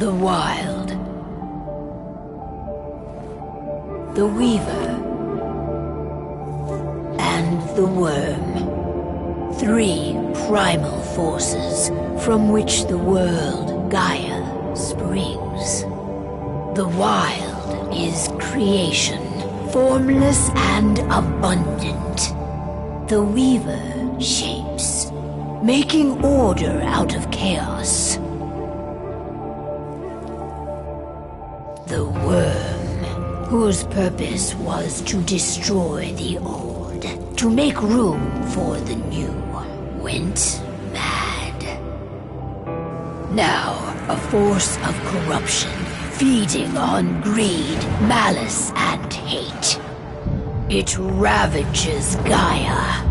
The Wild. The Weaver. And the Worm. 3 primal forces from which the world, Gaia, springs. The Wild is creation, formless and abundant. The Weaver shapes, making order out of chaos. The Worm, whose purpose was to destroy the old, to make room for the new, went mad. Now, a force of corruption, feeding on greed, malice, and hate. It ravages Gaia.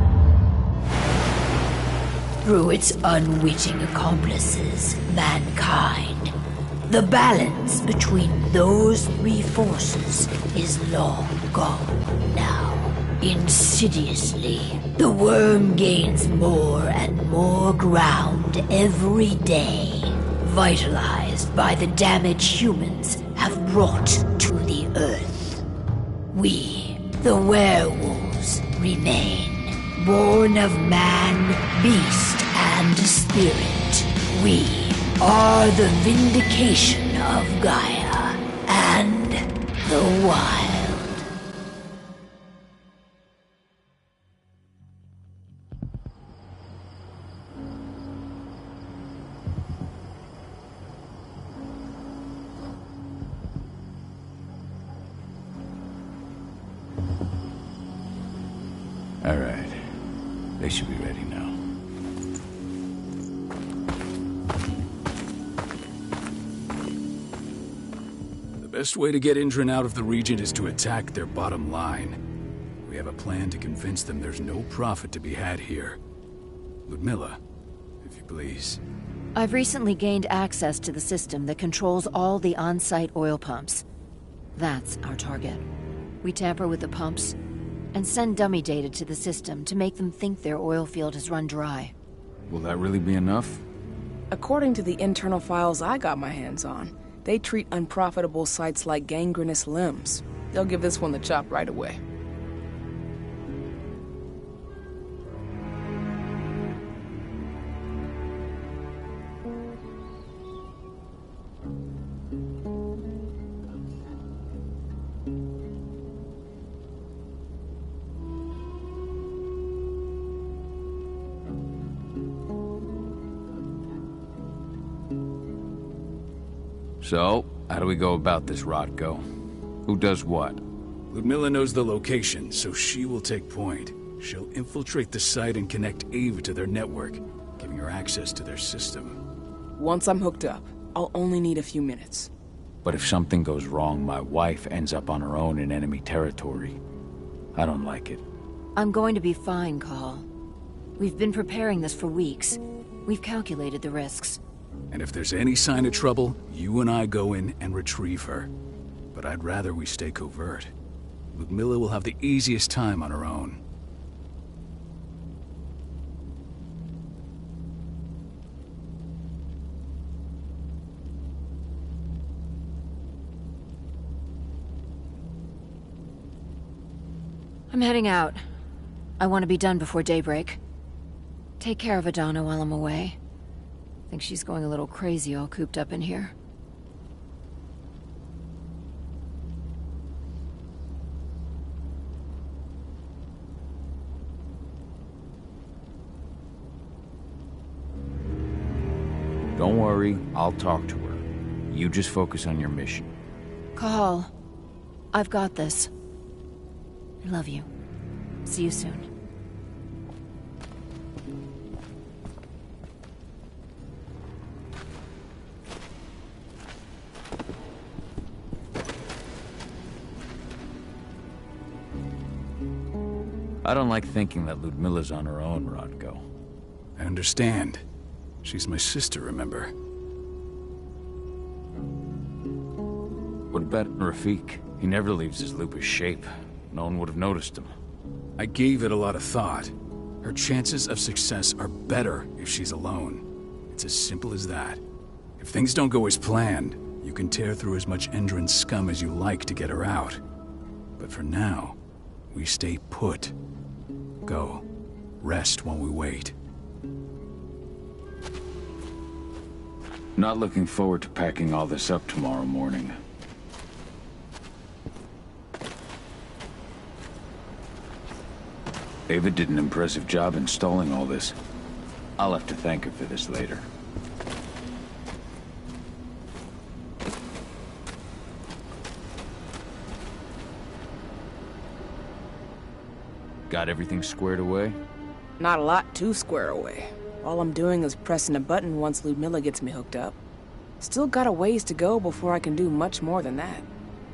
Through its unwitting accomplices, mankind, the balance between those 3 forces is long gone now. Insidiously, the Worm gains more and more ground every day, vitalized by the damage humans have brought to the Earth. We, the werewolves, remain, born of man, beast, and spirit. We are the vindication of Gaia and the Wild. All right. They should be ready now. The best way to get Indran out of the region is to attack their bottom line. We have a plan to convince them there's no profit to be had here. Ludmilla, if you please. I've recently gained access to the system that controls all the on-site oil pumps. That's our target. We tamper with the pumps and send dummy data to the system to make them think their oil field has run dry. Will that really be enough? According to the internal files I got my hands on, they treat unprofitable sites like gangrenous limbs. They'll give this one the chop right away. So, how do we go about this, Rodko? Who does what? Ludmilla knows the location, so she will take point. She'll infiltrate the site and connect Ava to their network, giving her access to their system. Once I'm hooked up, I'll only need a few minutes. But if something goes wrong, my wife ends up on her own in enemy territory. I don't like it. I'm going to be fine, Call. We've been preparing this for weeks. We've calculated the risks. And if there's any sign of trouble, you and I go in and retrieve her. But I'd rather we stay covert. Ludmilla will have the easiest time on her own. I'm heading out. I want to be done before daybreak. Take care of Adana while I'm away. I think she's going a little crazy all cooped up in here. Don't worry, I'll talk to her. You just focus on your mission. Call. I've got this. I love you. See you soon. I don't like thinking that Ludmilla's on her own, Rodko. I understand. She's my sister, remember? What about Rafik? He never leaves his lupus shape. No one would have noticed him. I gave it a lot of thought. Her chances of success are better if she's alone. It's as simple as that. If If things don't go as planned, you can tear through as much Endron's scum as you like to get her out. But for now, we stay put. Go. Rest while we wait. Not looking forward to packing all this up tomorrow morning. Ava did an impressive job installing all this. I'll have to thank her for this later. Got everything squared away? Not a lot to square away. All I'm doing is pressing a button once Ludmilla gets me hooked up. Still got a ways to go before I can do much more than that.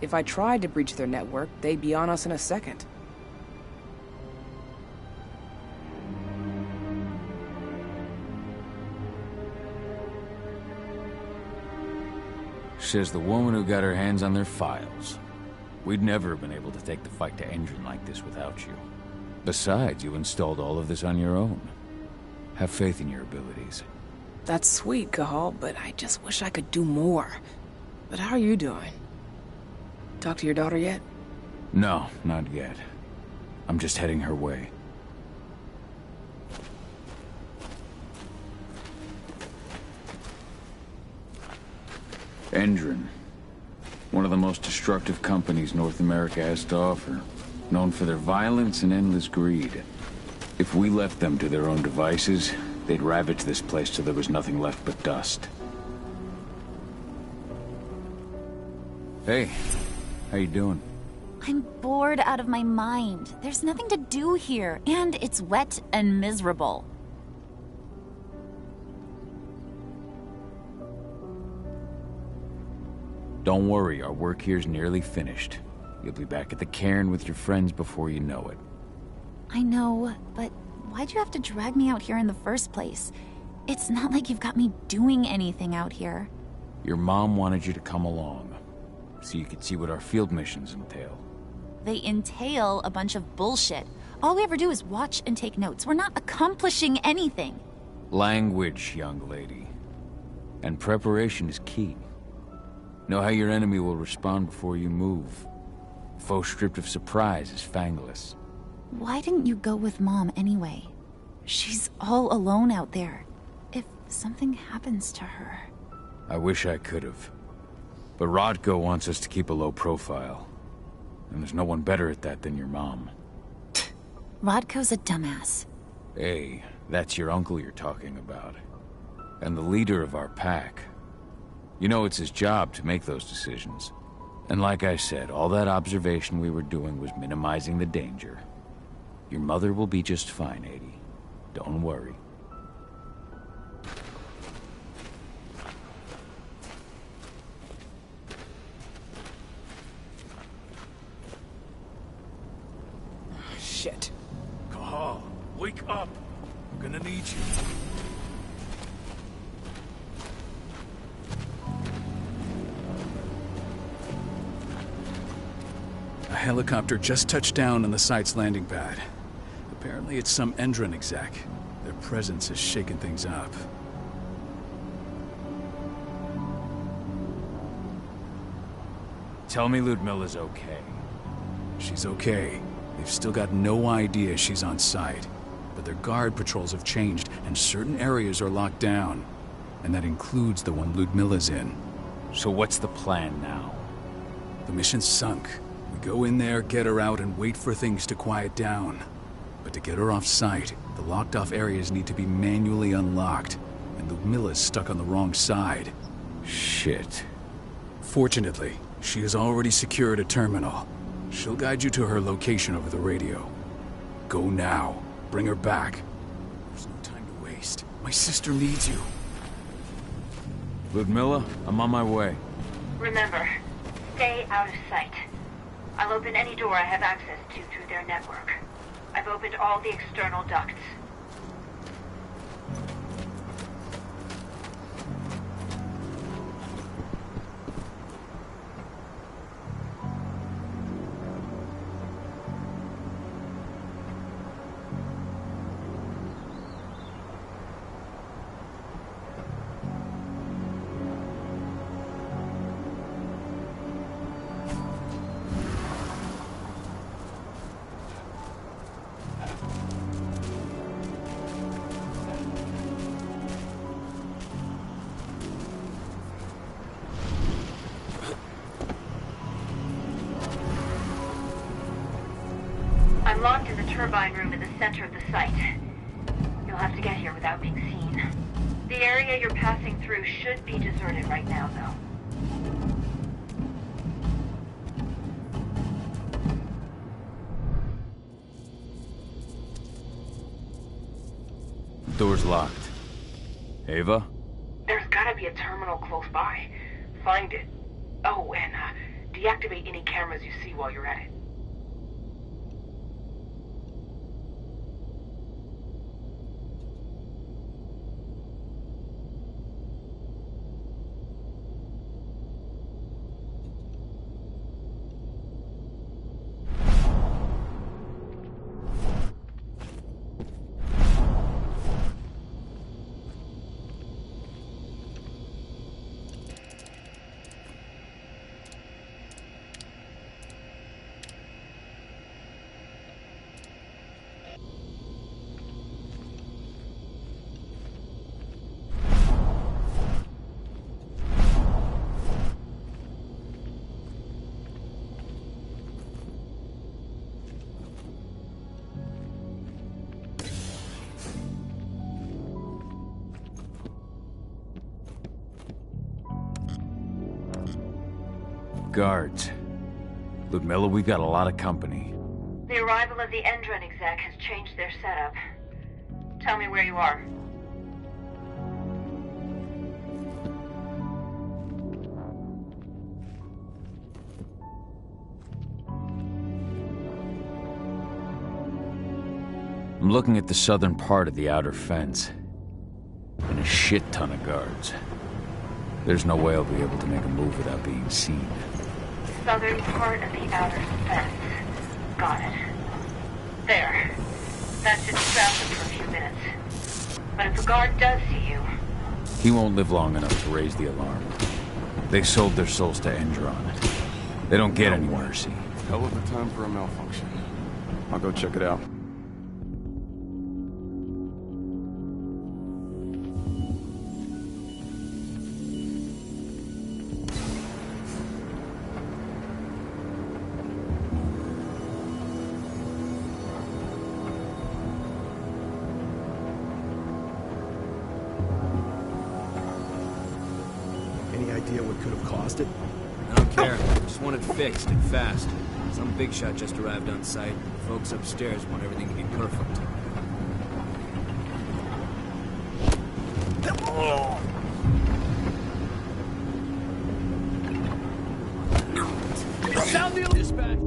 If I tried to breach their network, they'd be on us in a second. Says the woman who got her hands on their files. We'd never have been able to take the fight to Endron like this without you. Besides, you installed all of this on your own. Have faith in your abilities. That's sweet, Cahal, but I just wish I could do more. But how are you doing? Talk to your daughter yet? No, not yet. I'm just heading her way. Endron. One of the most destructive companies North America has to offer. Known for their violence and endless greed. If we left them to their own devices, they'd ravage this place till there was nothing left but dust. Hey, how you doing? I'm bored out of my mind. There's nothing to do here, and it's wet and miserable. Don't worry, our work here's nearly finished. You'll be back at the cairn with your friends before you know it. I know, but why'd you have to drag me out here in the first place? It's not like you've got me doing anything out here. Your mom wanted you to come along, so you could see what our field missions entail. They entail a bunch of bullshit. All we ever do is watch and take notes. We're not accomplishing anything. Language, young lady. And preparation is key. Know how your enemy will respond before you move. Faux stripped of surprise is fangless. Why didn't you go with Mom anyway? She's all alone out there. If something happens to her... I wish I could have. But Rodko wants us to keep a low profile. And there's no one better at that than your mom. Rodko's a dumbass. Hey, that's your uncle you're talking about. And the leader of our pack. You know it's his job to make those decisions. And like I said, all that observation we were doing was minimizing the danger. Your mother will be just fine, Adie. Don't worry. Shit. Cahal, wake up! I'm gonna need you. A helicopter just touched down on the site's landing pad. Apparently it's some Endron exec. Their presence has shaken things up. Tell me Ludmilla's okay. She's okay. They've still got no idea she's on site. But their guard patrols have changed, and certain areas are locked down. And that includes the one Ludmilla's in. So what's the plan now? The mission's sunk. We go in there, get her out, and wait for things to quiet down. But to get her off site, the locked-off areas need to be manually unlocked. And Ludmilla's stuck on the wrong side. Shit. Fortunately, she has already secured a terminal. She'll guide you to her location over the radio. Go now. Bring her back. There's no time to waste. My sister needs you. Ludmilla, I'm on my way. Remember, stay out of sight. I'll open any door I have access to through their network. I've opened all the external ducts. turbine room in the center of the site. You'll have to get here without being seen. The area you're passing through should be deserted right now, though. Door's locked. Ava? There's gotta be a terminal close by. Find it. Oh, and deactivate any cameras you see while you're at it. Guards. Ludmilla, we got a lot of company. The arrival of the Endron exec has changed their setup. Tell me where you are. I'm looking at the southern part of the outer fence. And a shit ton of guards. There's no way I'll be able to make a move without being seen. Southern part of the outer fence. Got it. There. That should distract them for a few minutes. But if a guard does see you... He won't live long enough to raise the alarm. They sold their souls to Endron. They don't get any mercy. Hell of a time for a malfunction. I'll go check it out. Any idea what could have caused it? I don't care. Just want it fixed and fast. Some big shot just arrived on site. Folks upstairs want everything to be perfect. Sound the dispatch.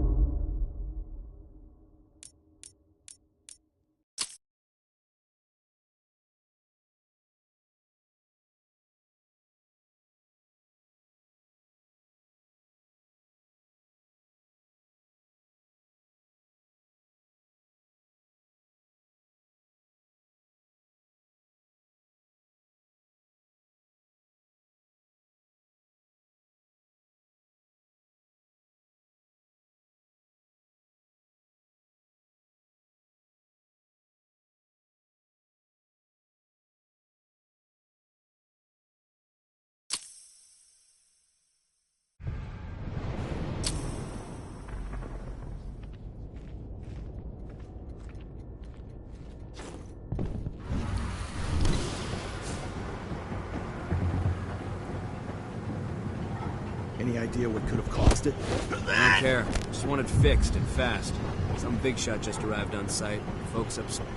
Any idea what could have caused it? I don't care. Just want it fixed and fast. Some big shot just arrived on site. Folks upstairs.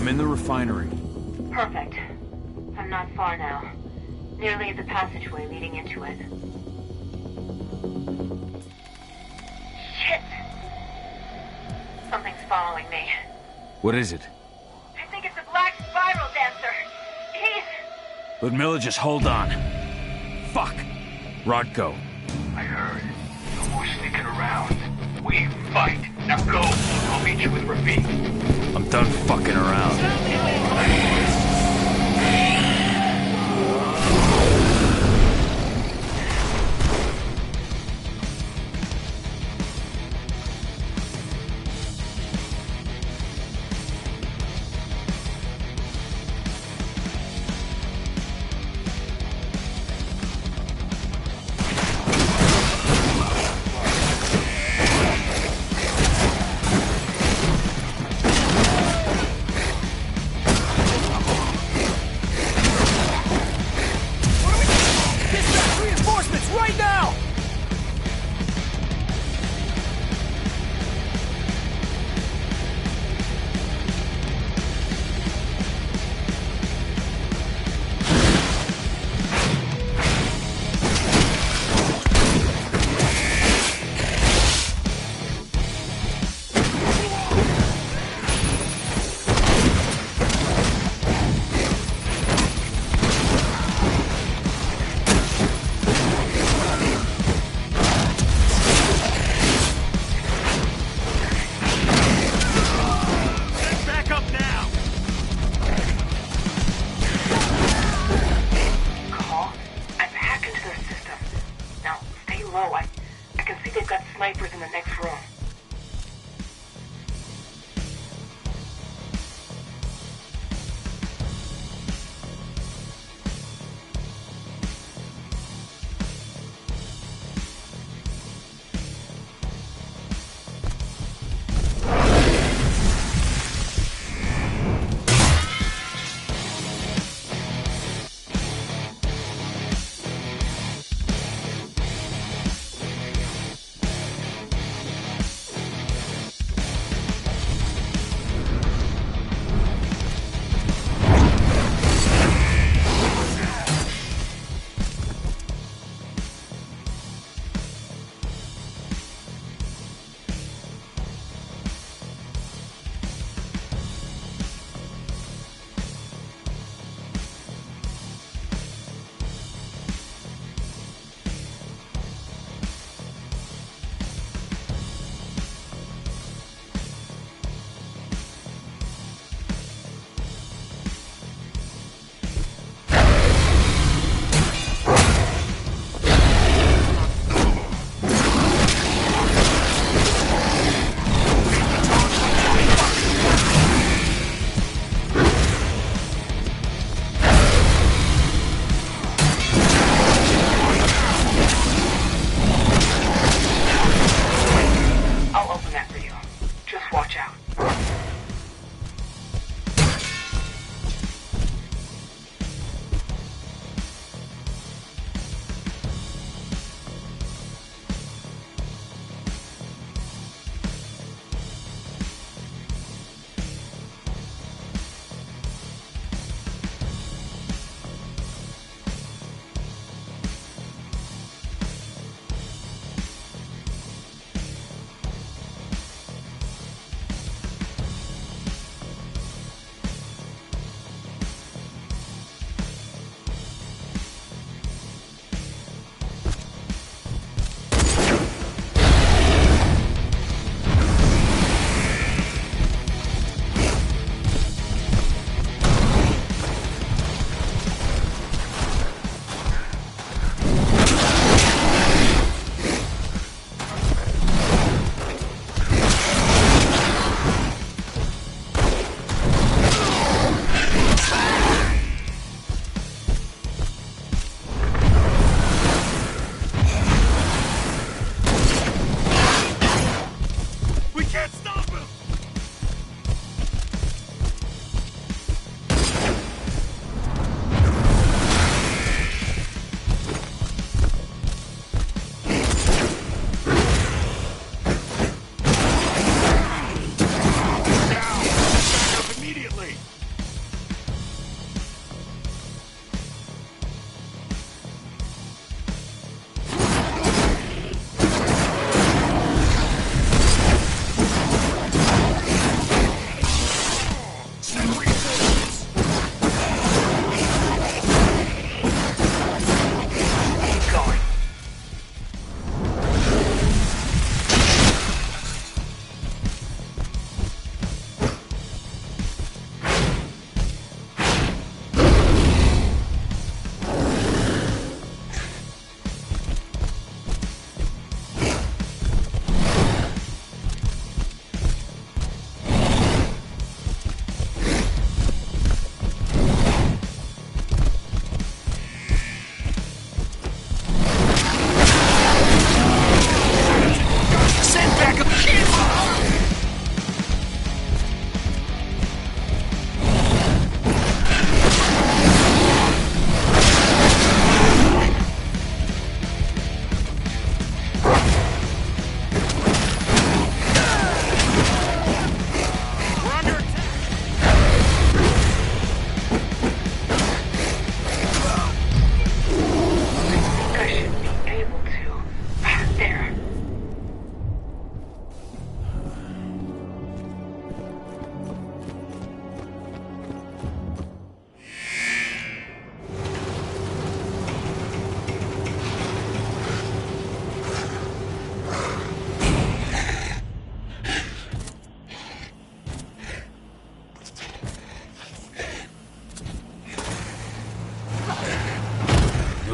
I'm in the refinery. Perfect. I'm not far now. Nearly at the passageway leading into it. Shit! Something's following me. What is it? I think it's a black spiral dancer. He's... Ludmilla, just hold on. Fuck! Rodko. I heard. No more sneaking around. We fight. Now go. I'll meet you with Rafik. I'm done fucking around.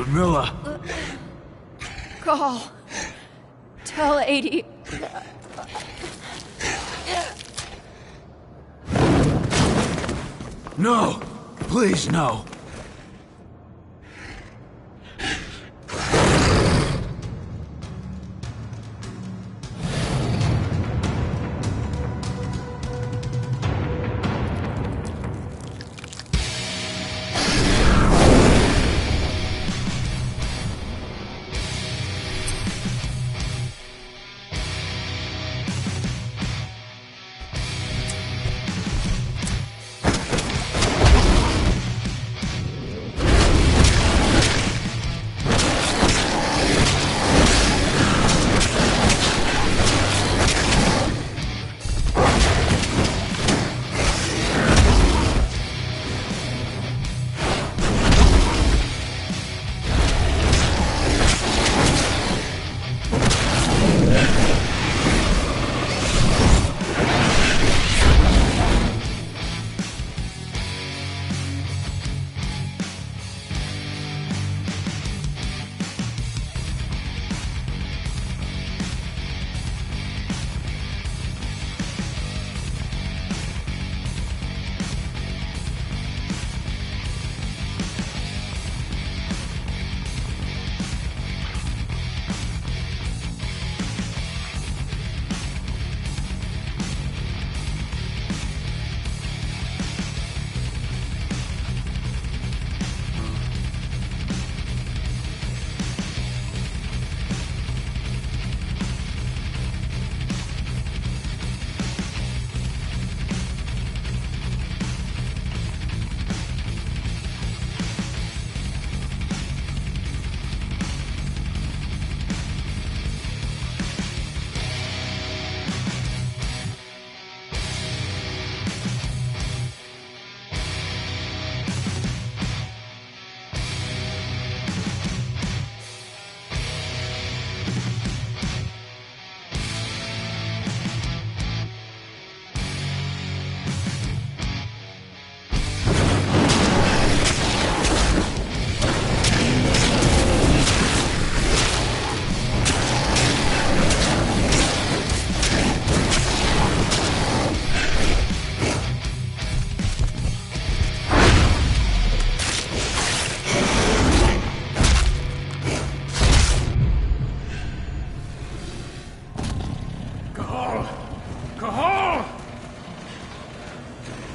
Camilla! Call. Tell 80. No! Please, no!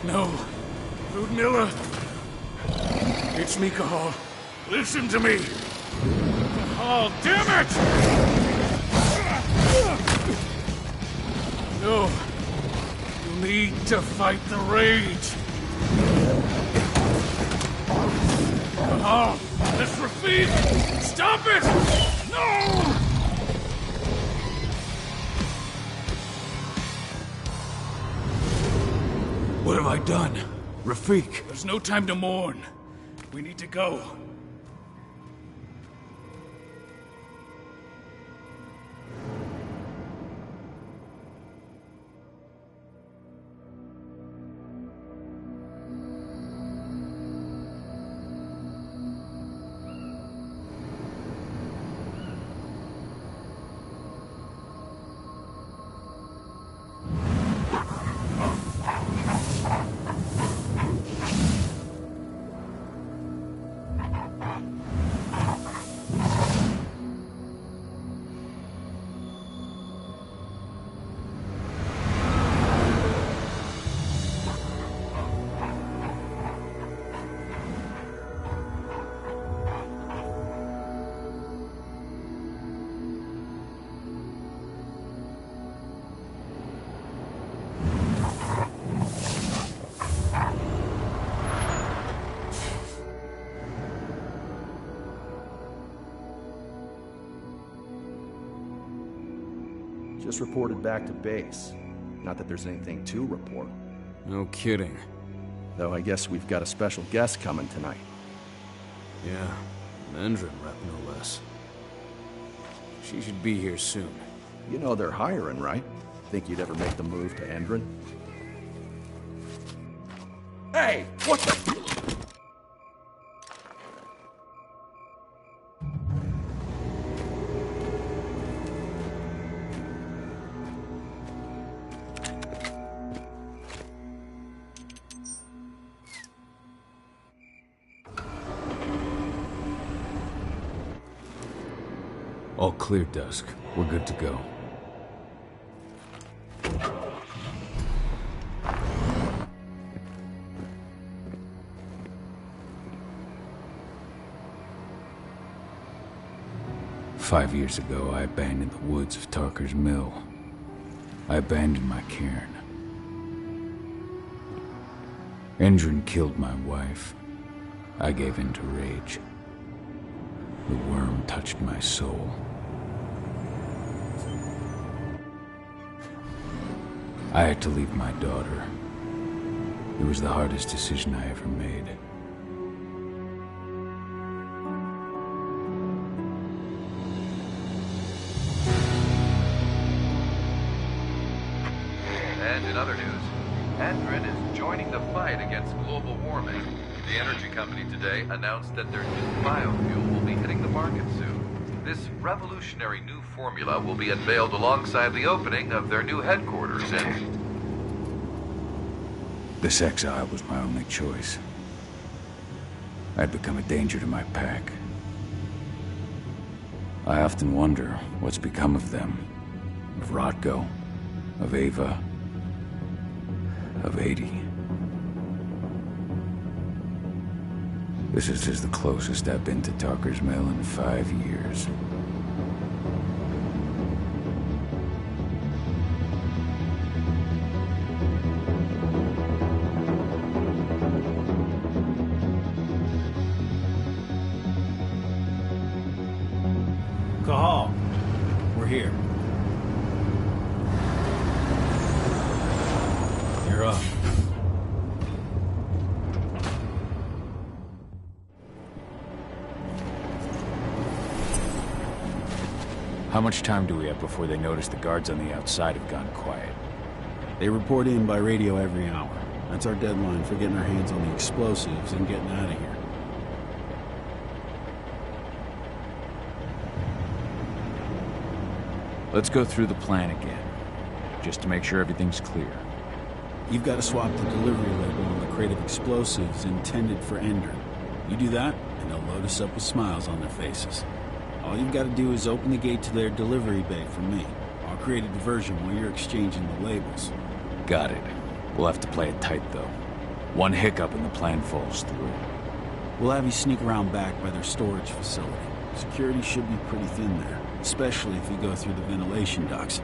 No. Ludmilla. It's me, Cahal. Listen to me. Cahal, damn it! No. You need to fight the rage. Cahal, this Rafid! Stop it! No! What have I done? Rafik! There's no time to mourn. We need to go. Just reported back to base. Not that there's anything to report. No kidding. Though I guess we've got a special guest coming tonight. Yeah, an Endron rep no less. She should be here soon. You know they're hiring, right? Think you'd ever make the move to Endron? Hey! What the... All clear, Dusk. We're good to go. "5 years ago, I abandoned the woods of Tarker's Mill. I abandoned my cairn. Endron killed my wife. I gave in to rage. The worm touched my soul. I had to leave my daughter. It was the hardest decision I ever made. And in other news, Endron is joining the fight against global warming. The energy company today announced that their new biofuel will be hitting the market soon. This revolutionary new formula will be unveiled alongside the opening of their new headquarters in... This exile was my only choice. I'd become a danger to my pack. I often wonder what's become of them. Of Rotko, of Ava, of 80. This is just the closest I've been to Tarker's Mill in 5 years. Cahal, we're here. You're up. How much time do we have before they notice the guards on the outside have gone quiet? They report in by radio every hour. That's our deadline for getting our hands on the explosives and getting out of here. Let's go through the plan again, just to make sure everything's clear. You've got to swap the delivery label on the crate of explosives intended for Endron. You do that, and they'll load us up with smiles on their faces. All you've got to do is open the gate to their delivery bay for me. I'll create a diversion while you're exchanging the labels. Got it. We'll have to play it tight, though. One hiccup and the plan falls through. We'll have you sneak around back by their storage facility. Security should be pretty thin there, especially if you go through the ventilation ducts.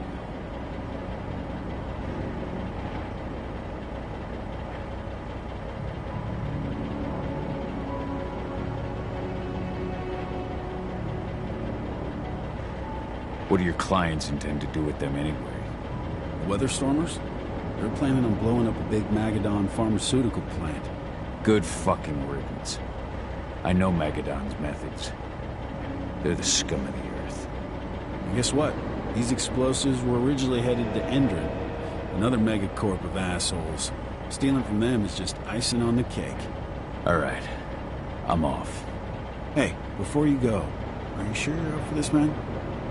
What do your clients intend to do with them anyway? The Weatherstormers? They're planning on blowing up a big Magadon pharmaceutical plant. Good fucking riddance. I know Magadon's methods. They're the scum of the earth. And guess what? These explosives were originally headed to Endron, another megacorp of assholes. Stealing from them is just icing on the cake. All right. I'm off. Hey, before you go, are you sure you're up for this, man?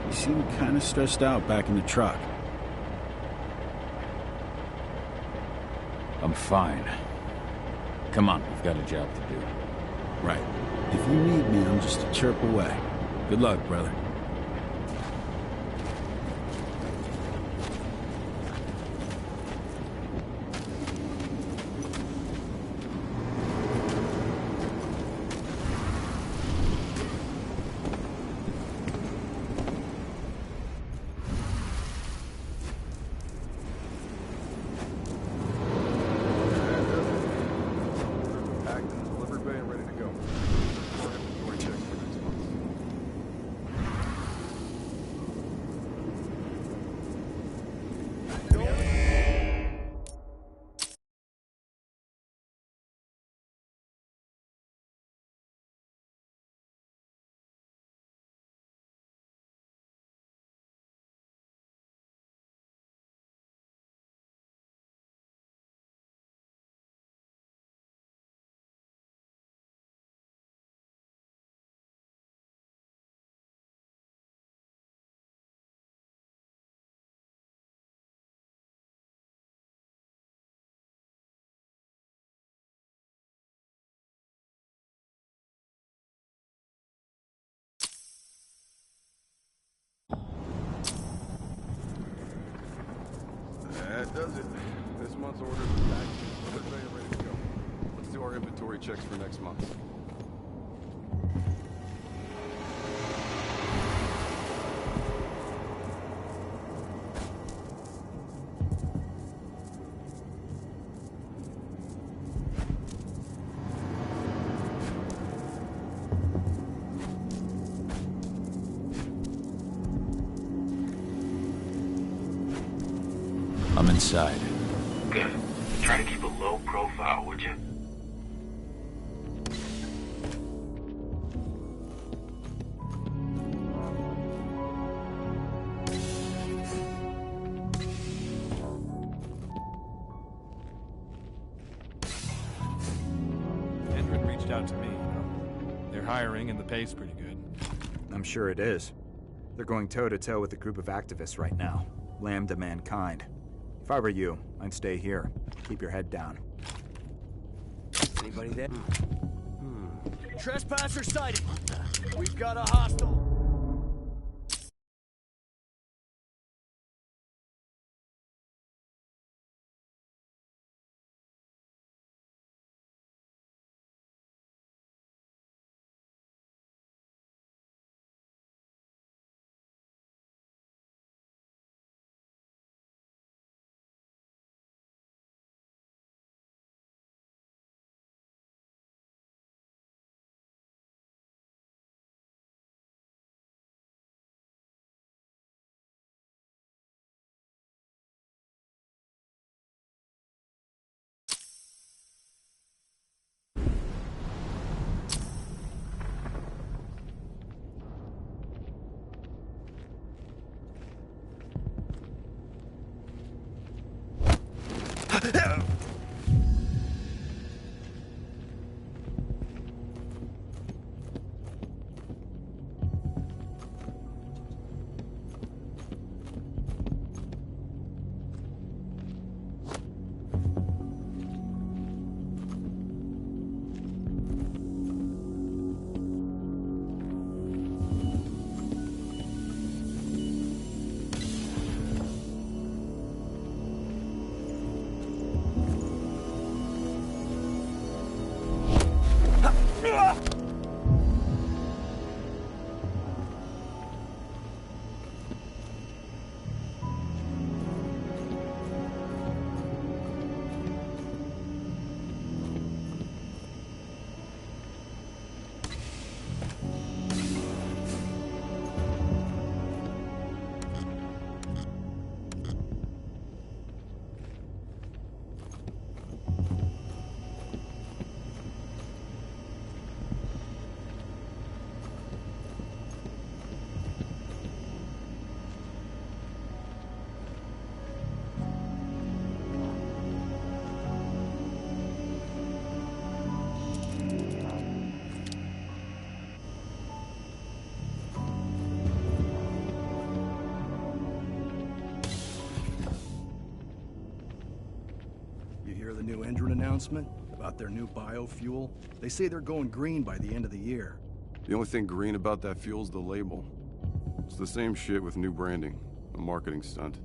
You seem kind of stressed out back in the truck. I'm fine. Come on, we've got a job to do. Right. If you need me, I'm just a chirp away. Good luck, brother. That does it. This month's orders are back. Thursday are ready to go. Let's do our inventory checks for next month. I'm inside. Good. Try to keep a low profile, would you? Endrin reached out to me, you know. They're hiring and the pay's pretty good. I'm sure it is. They're going toe-to-toe with a group of activists right now. Lambda mankind. If I were you, I'd stay here. Keep your head down. Anybody there? Trespasser sighted. We've got a hostile. The new Endrin announcement about their new biofuel. They say they're going green by the end of the year. The only thing green about that fuel's the label. It's the same shit with new branding. A marketing stunt.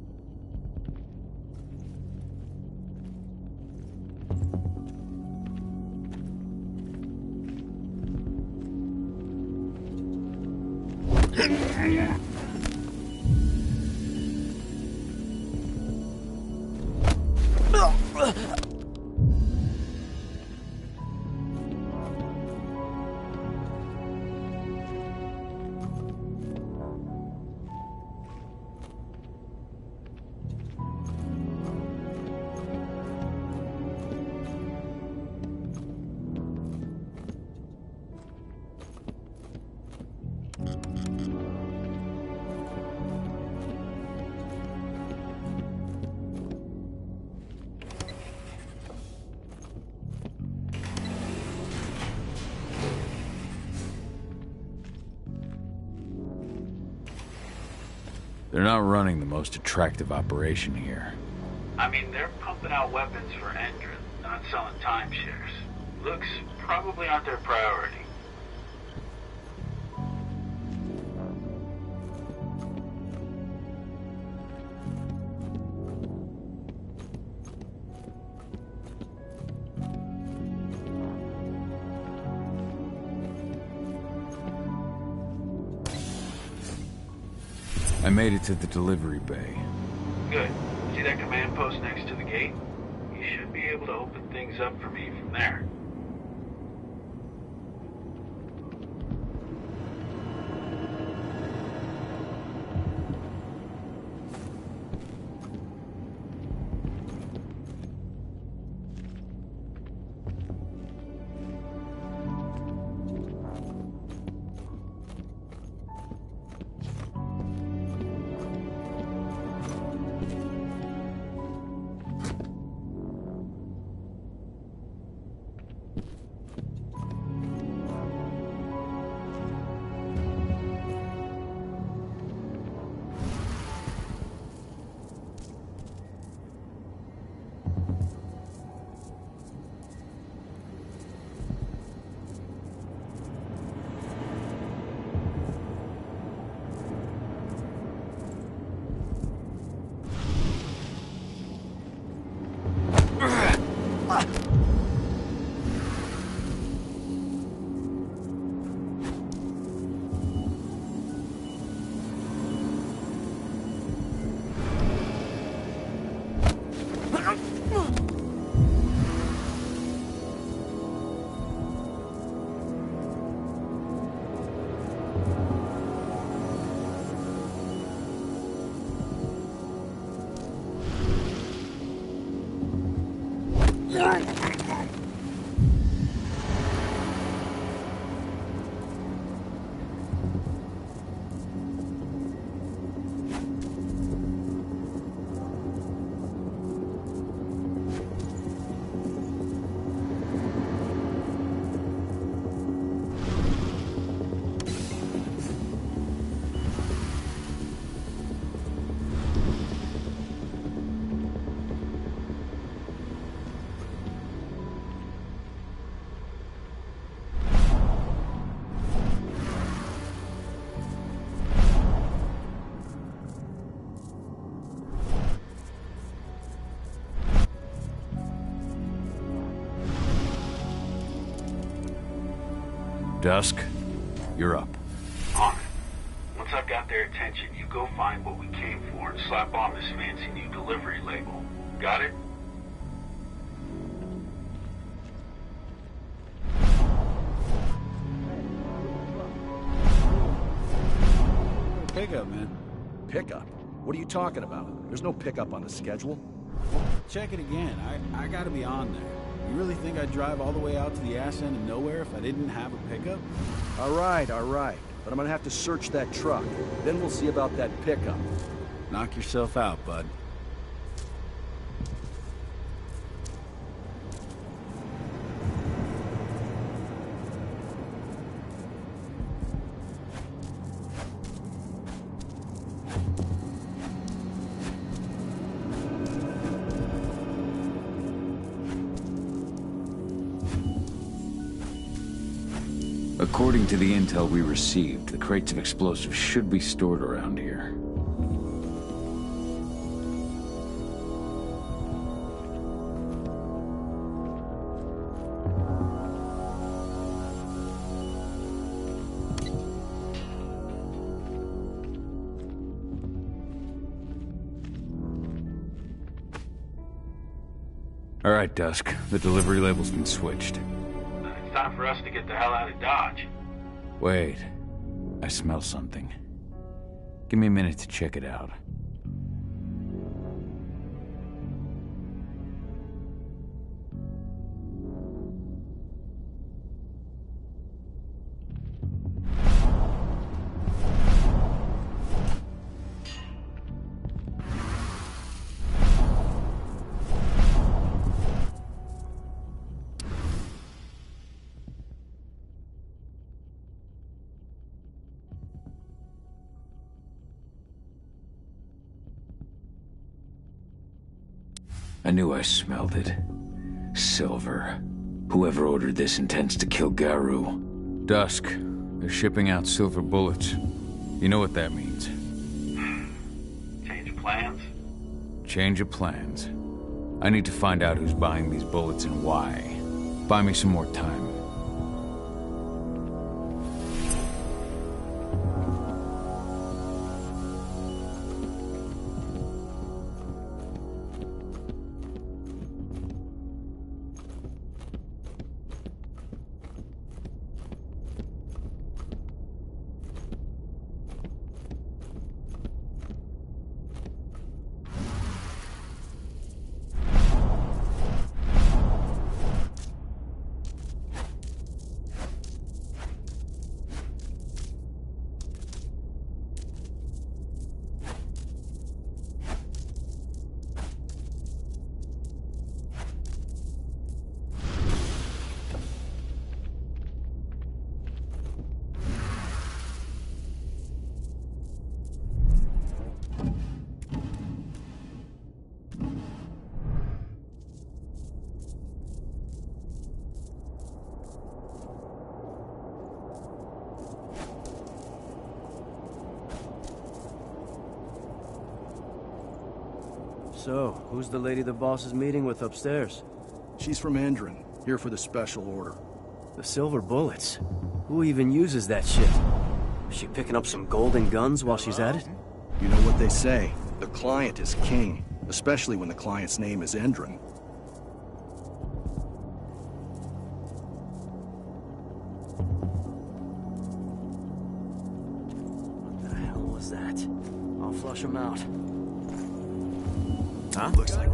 They're not running the most attractive operation here. I mean, they're pumping out weapons for Endrin, not selling timeshares. Looks probably aren't their priority. I made it to the delivery bay. Good. See that command post next to the gate? You should be able to open things up for me from there. Dusk, you're up. On it. Once I've got their attention, you go find what we came for and slap on this fancy new delivery label. Got it? Pickup, man. Pickup? What are you talking about? There's no pickup on the schedule. Check it again. I gotta be on there. You really think I'd drive all the way out to the ass end of nowhere if I didn't have a pickup? All right. But I'm gonna have to search that truck. Then we'll see about that pickup. Knock yourself out, bud. According to the intel we received, the crates of explosives should be stored around here. All right, Dusk. The delivery label's been switched. It's time for us to get the hell out of Dodge. Wait. I smell something. Give me a minute to check it out. I knew I smelled it. Silver. Whoever ordered this intends to kill Garou. Dusk. They're shipping out silver bullets. You know what that means. Change of plans? Change of plans. I need to find out who's buying these bullets and why. Buy me some more time. So, who's the lady the boss is meeting with upstairs? She's from Endron, here for the special order. The silver bullets? Who even uses that shit? Is she picking up some golden guns while she's at it? You know what they say, the client is king, especially when the client's name is Endron. What the hell was that? I'll flush them out. Huh? Looks like...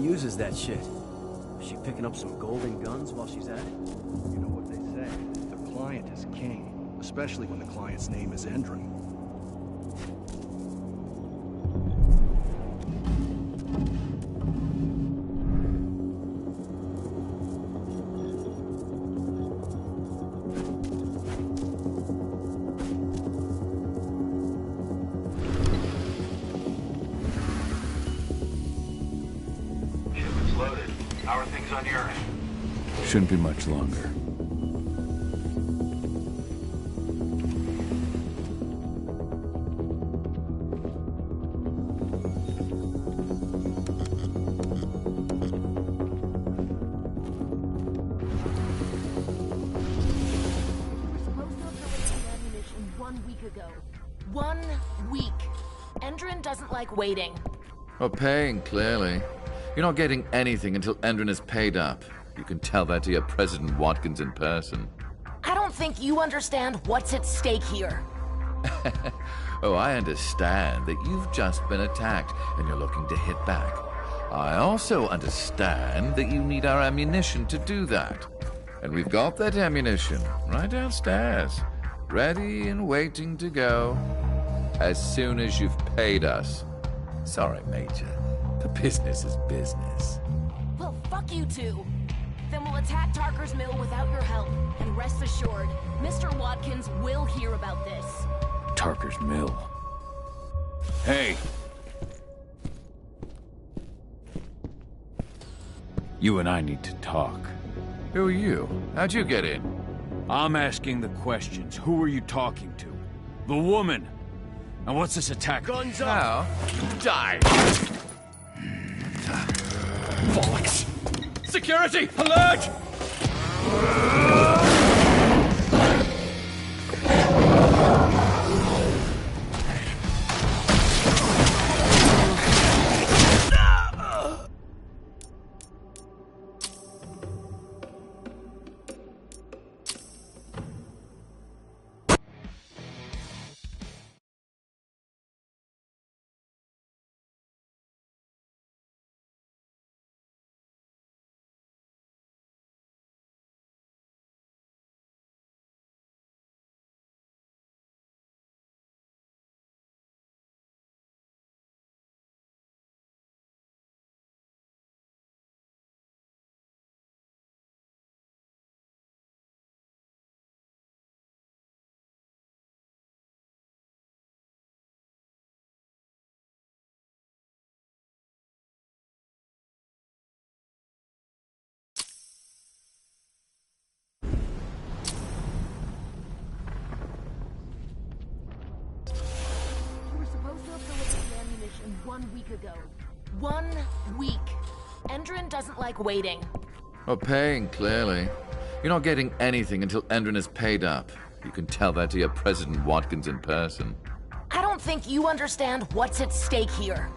Uses that shit. Is she picking up some golden guns while she's at it? You know what they say, the client is king, especially when the client's name is Endron. How are things on your end? Shouldn't be much longer. Ammunition 1 week ago. 1 week. Endron doesn't like waiting. Well, paying, clearly. You're not getting anything until Endron is paid up. You can tell that to your President Watkins in person. I don't think you understand what's at stake here. Oh, I understand that you've just been attacked and you're looking to hit back. I also understand that you need our ammunition to do that. And we've got that ammunition right downstairs, ready and waiting to go as soon as you've paid us. Sorry, Major. The business is business. Well, fuck you two. Then we'll attack Tarker's Mill without your help. And rest assured, Mr. Watkins will hear about this. Tarker's Mill. Hey! You and I need to talk. Who are you? How'd you get in? I'm asking the questions. Who are you talking to? The woman! And what's this attack? Guns up! Now, die! Bollocks! Security! Alert! mission 1 week ago. 1 week. Endron doesn't like waiting. Well, paying, clearly. You're not getting anything until Endron is paid up. You can tell that to your President Watkins in person. I don't think you understand what's at stake here.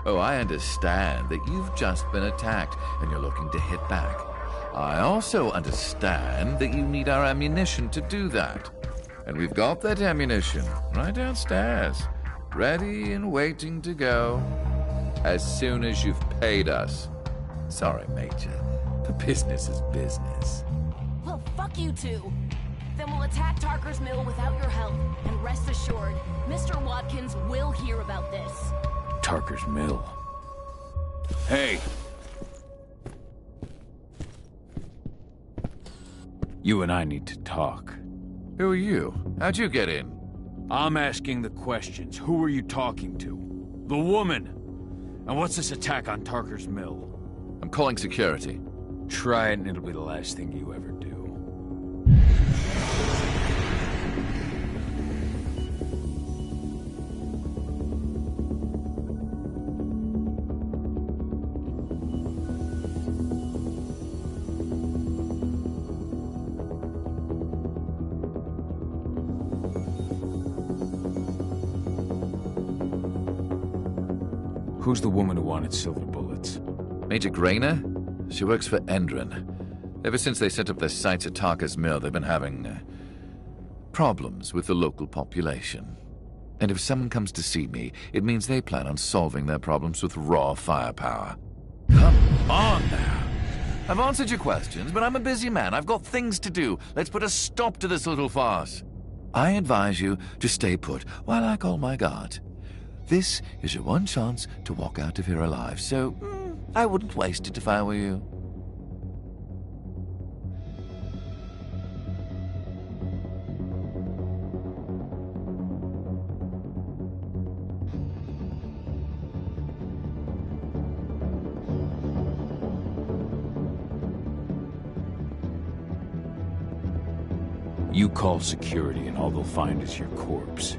Oh, I understand that you've just been attacked and you're looking to hit back. I also understand that you need our ammunition to do that. And we've got that ammunition right downstairs, ready and waiting to go as soon as you've paid us. Sorry, Major, but business is business. Well, fuck you two. Then we'll attack Tarker's Mill without your help. And rest assured, Mr. Watkins will hear about this. Tarker's Mill. Hey! You and I need to talk. Who are you? How'd you get in? I'm asking the questions. Who are you talking to? The woman! And what's this attack on Tarker's Mill? I'm calling security. Try it and it'll be the last thing you ever do. Who's the woman who wanted silver bullets? Major Grainer? She works for Endron. Ever since they set up their sights at Tarker's Mill, they've been having problems with the local population. And if someone comes to see me, it means they plan on solving their problems with raw firepower. Come on now. I've answered your questions, but I'm a busy man. I've got things to do. Let's put a stop to this little farce. I advise you to stay put while I call my guard. This is your one chance to walk out of here alive, so I wouldn't waste it if I were you. You call security and all they'll find is your corpse.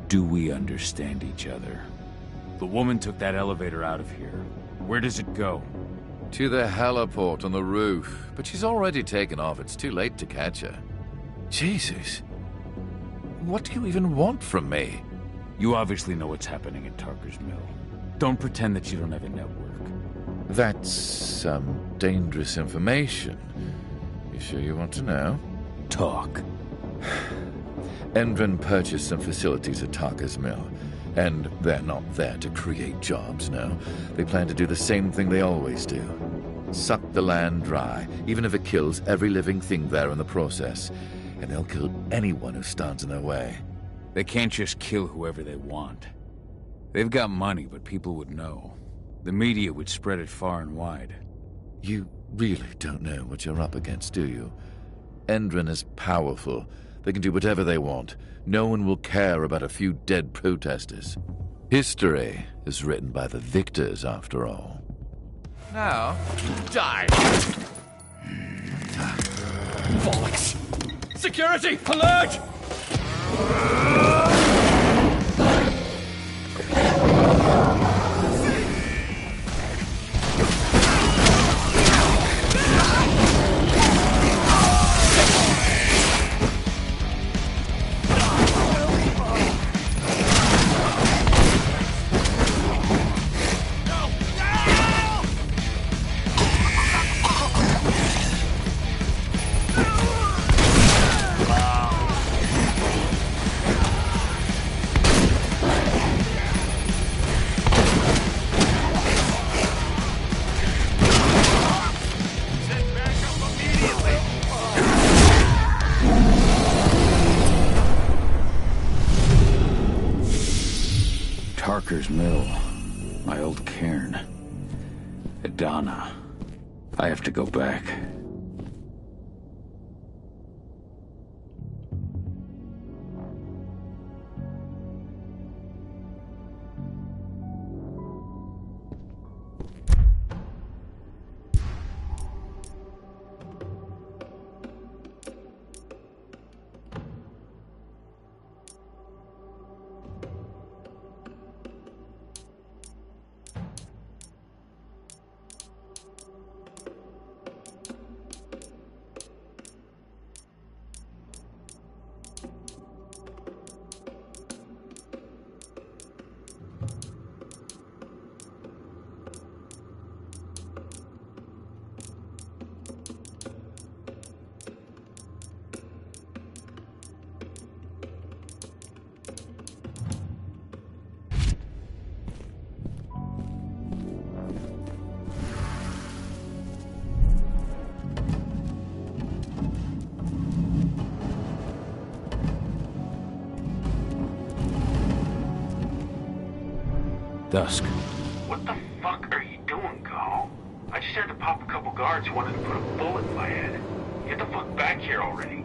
Do we understand each other? The woman took that elevator out of here. Where does it go? To the heliport on the roof. But she's already taken off. It's too late to catch her. Jesus. What do you even want from me? You obviously know what's happening at Tarker's Mill. Don't pretend that you don't have a network. That's some dangerous information. You sure you want to know? Talk. Endron purchased some facilities at Tarker's Mill, and they're not there to create jobs, no. They plan to do the same thing they always do. Suck the land dry, even if it kills every living thing there in the process. And they'll kill anyone who stands in their way. They can't just kill whoever they want. They've got money, but people would know. The media would spread it far and wide. You really don't know what you're up against, do you? Endron is powerful. They can do whatever they want. No one will care about a few dead protesters. History is written by the victors, after all. Now, die! Bollocks! Security! Alert! Tarker's Mill. My old cairn. Adana. I have to go back. dusk. What the fuck are you doing, Go? I just had to pop a couple guards who wanted to put a bullet in my head. Get the fuck back here already.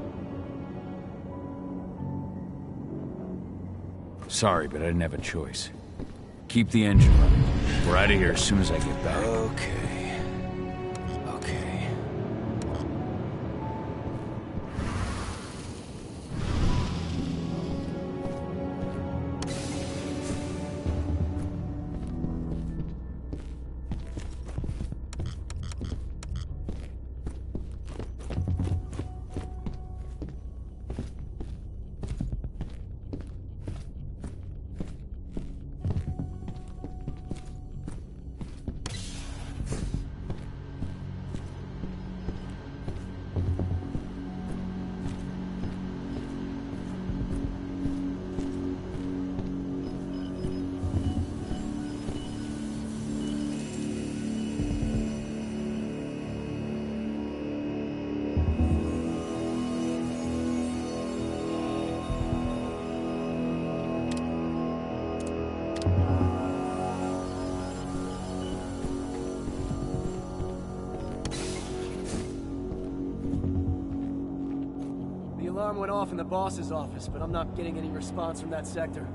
Sorry, but I didn't have a choice. Keep the engine running. We're out of here as soon as I get back. Okay. The alarm went off in the boss's office, but I'm not getting any response from that sector.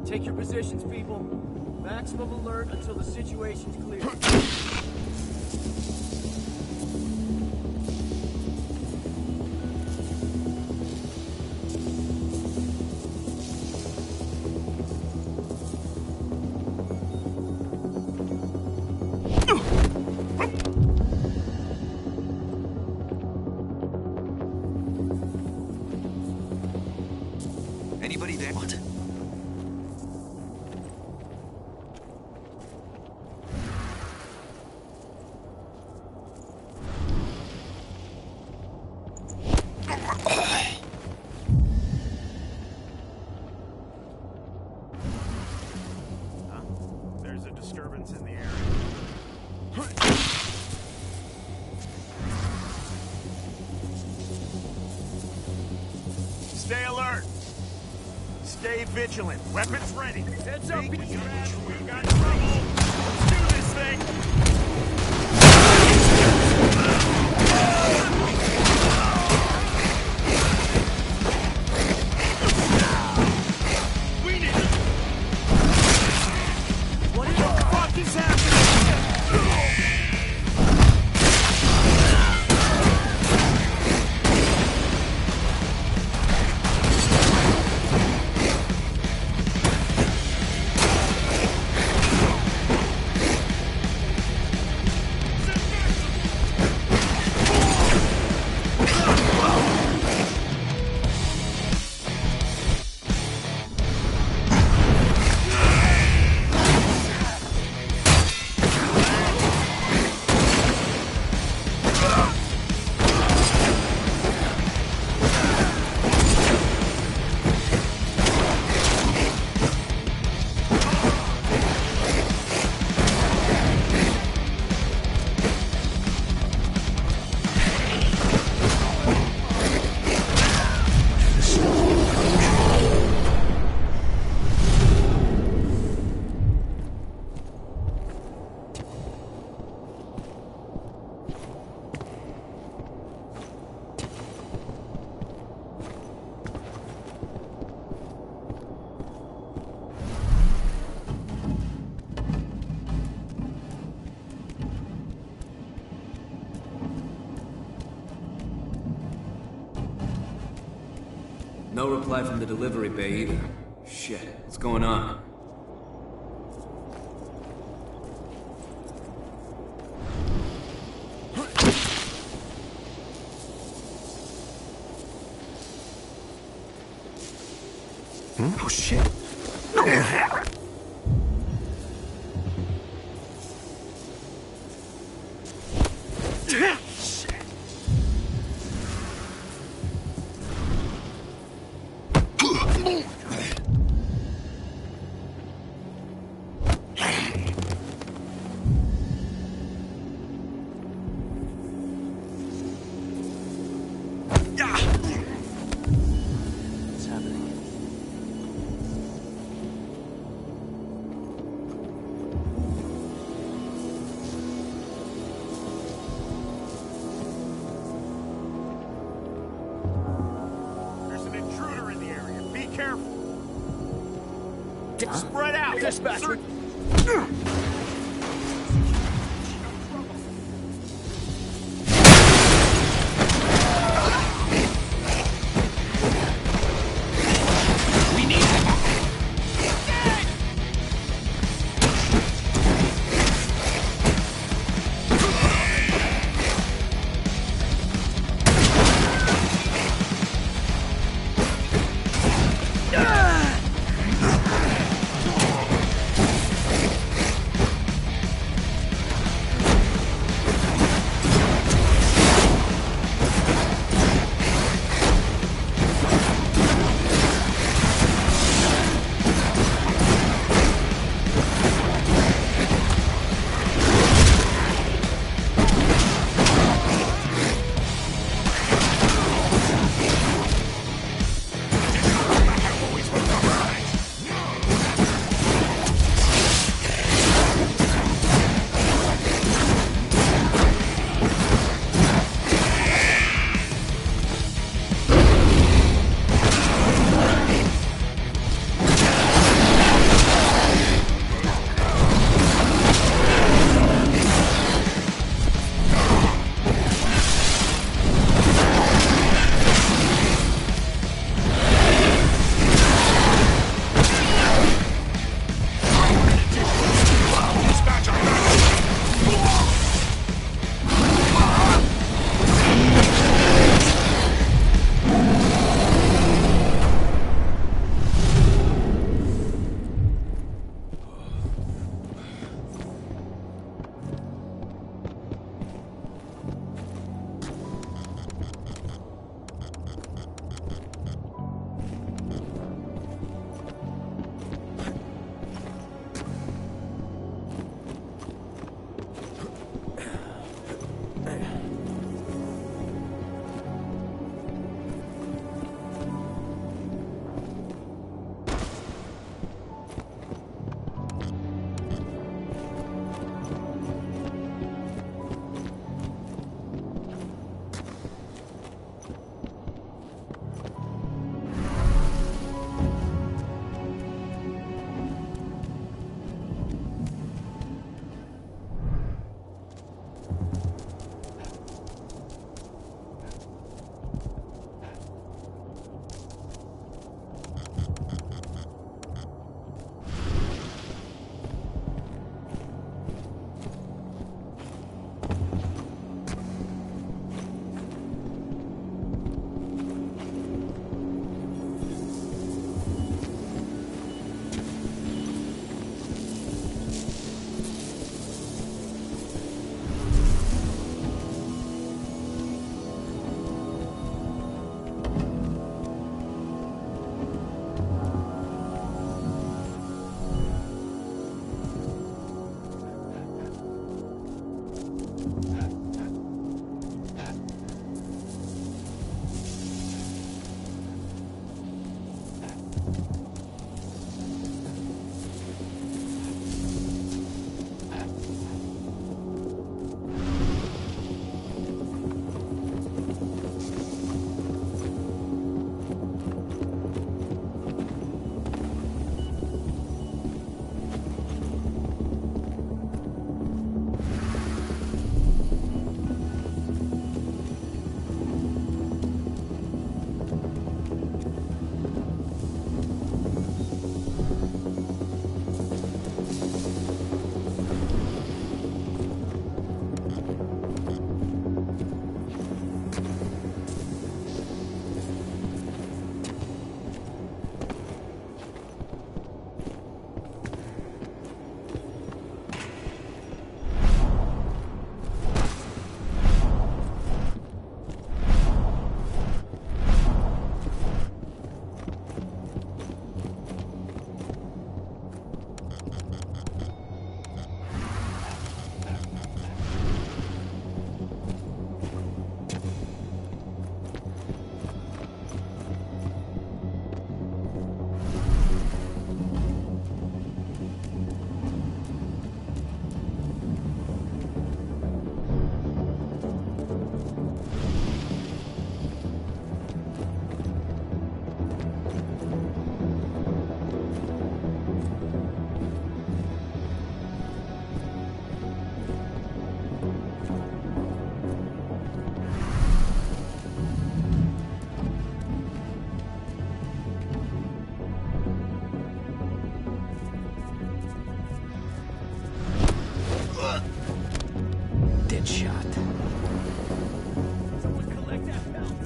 Take your positions, people. Maximum alert until the situation's clear. Anybody there? What? There's a disturbance in the area. Stay alert! Stay vigilant. Weapons ready. Heads up, we got trouble. Let's do this thing. We need it. What the fuck is happening? No reply from the delivery bay either. Shit, what's going on? Oh shit. Spread out! Dispatcher! Good shot. Someone collect that belt.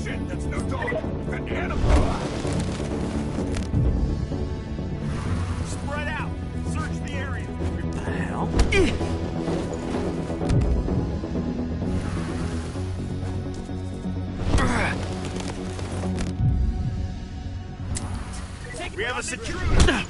Shit, that's no dog. An animal. Spread out. Search the area. What the hell? We have a security.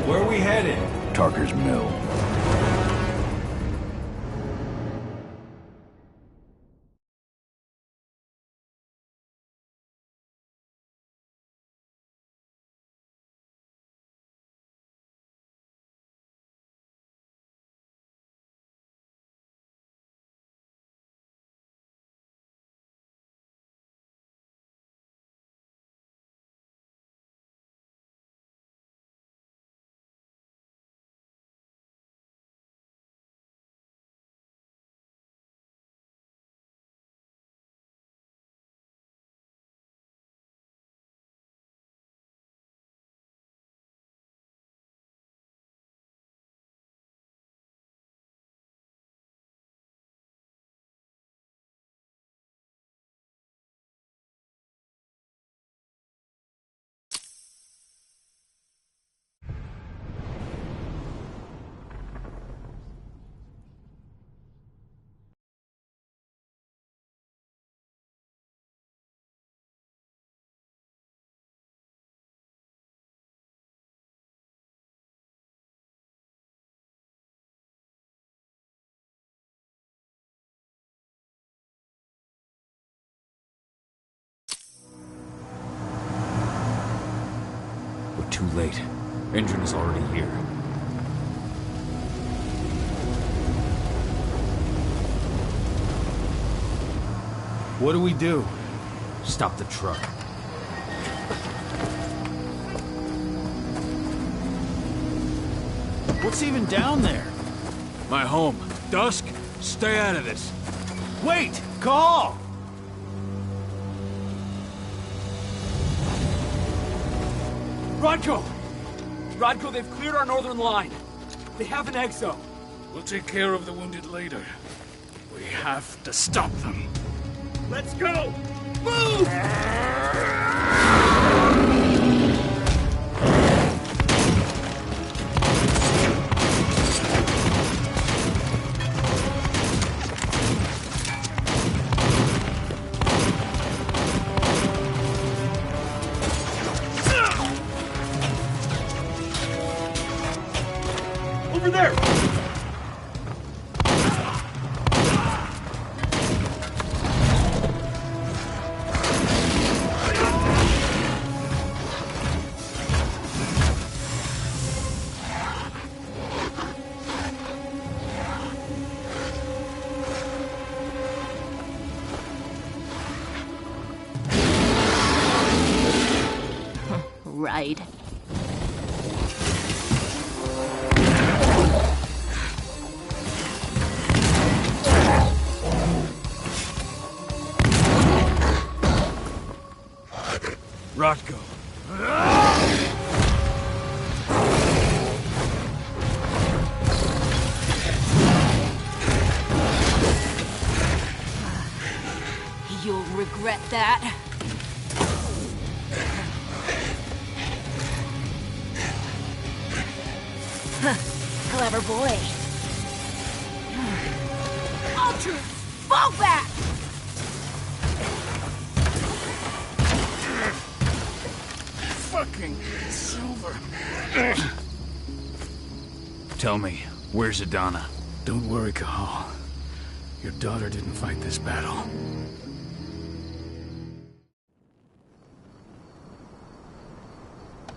Where are we headed? Tarker's Mill. We're too late. Engine is already here. What do we do? Stop the truck. What's even down there? My home. Dusk, stay out of this. Wait! Call! Rodko! Rodko, they've cleared our northern line. They have an exo. We'll take care of the wounded later. We have to stop them. Let's go! Move! Over there! inside. Rodko. You'll regret that. Clever boy. Ultra, fall back! Fucking Silver. Tell me, where's Adana? Don't worry, Cahal. Your daughter didn't fight this battle.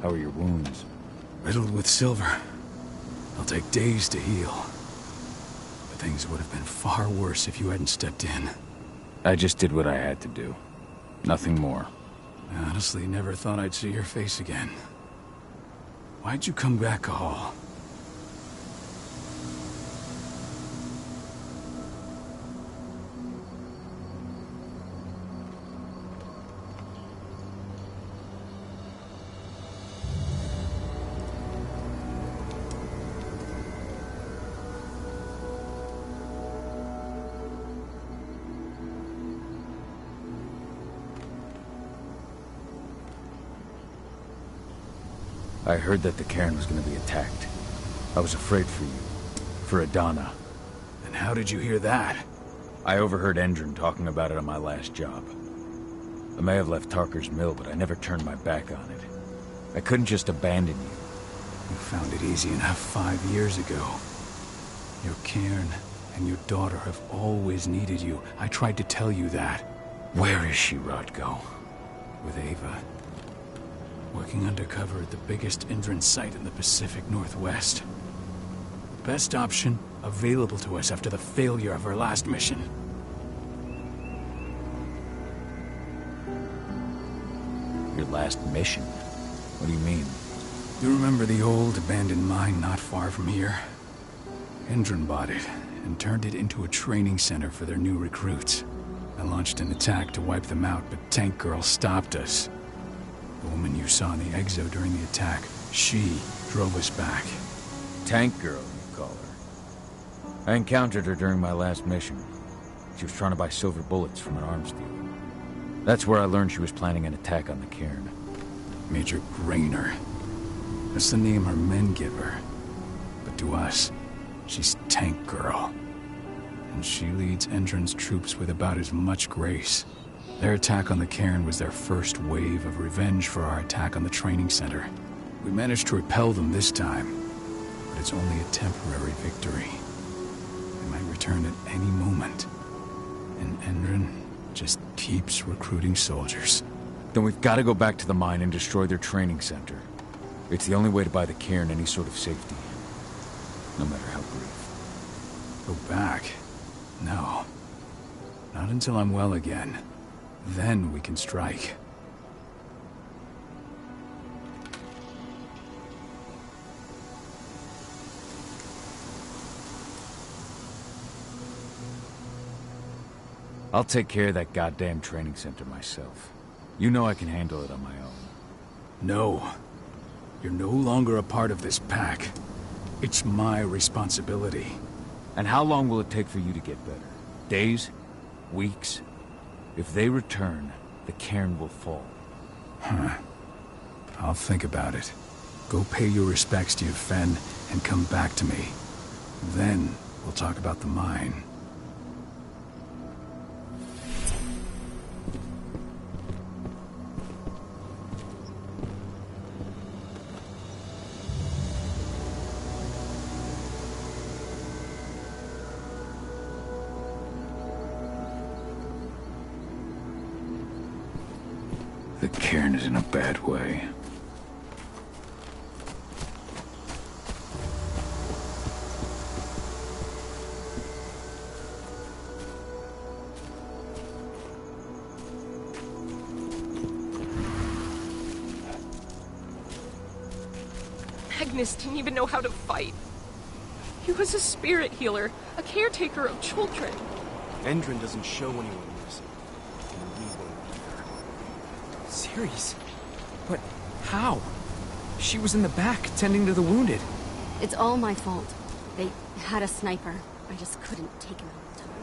How are your wounds? Riddled with silver. They'll take days to heal. But things would have been far worse if you hadn't stepped in. I just did what I had to do. Nothing more. I honestly never thought I'd see your face again. Why'd you come back, Cahal? I heard that the cairn was going to be attacked. I was afraid for you. For Adana. And how did you hear that? I overheard Endron talking about it on my last job. I may have left Tarker's mill, but I never turned my back on it. I couldn't just abandon you. You found it easy enough 5 years ago. Your cairn and your daughter have always needed you. I tried to tell you that. Where is she, Rodko? With Ava. Working undercover at the biggest Endron site in the Pacific Northwest. Best option available to us after the failure of our last mission. Your last mission? What do you mean? You remember the old abandoned mine not far from here? Endron bought it and turned it into a training center for their new recruits. I launched an attack to wipe them out, but Tank Girl stopped us. The woman you saw in the exo during the attack, she drove us back. Tank Girl, you call her. I encountered her during my last mission. She was trying to buy silver bullets from an arms dealer. That's where I learned she was planning an attack on the cairn. Major Grainer. That's the name her men give her. But to us, she's Tank Girl. And she leads Endron's troops with about as much grace. Their attack on the cairn was their first wave of revenge for our attack on the training center. We managed to repel them this time, but it's only a temporary victory. They might return at any moment. And Endron just keeps recruiting soldiers. Then we've got to go back to the mine and destroy their training center. It's the only way to buy the cairn any sort of safety. No matter how brief. Go back? No. Not until I'm well again. Then we can strike. I'll take care of that goddamn training center myself. You know I can handle it on my own. No. You're no longer a part of this pack. It's my responsibility. And how long will it take for you to get better? Days? Weeks? If they return, the cairn will fall. Huh. I'll think about it. Go pay your respects to your Fen and come back to me. Then we'll talk about the mine. The cairn is in a bad way. madness didn't even know how to fight. He was a spirit healer, a caretaker of children. Endrin doesn't show anyone this. And we won't either. Ceres? But how? She was in the back, tending to the wounded. It's all my fault. They had a sniper. I just couldn't take him out in time.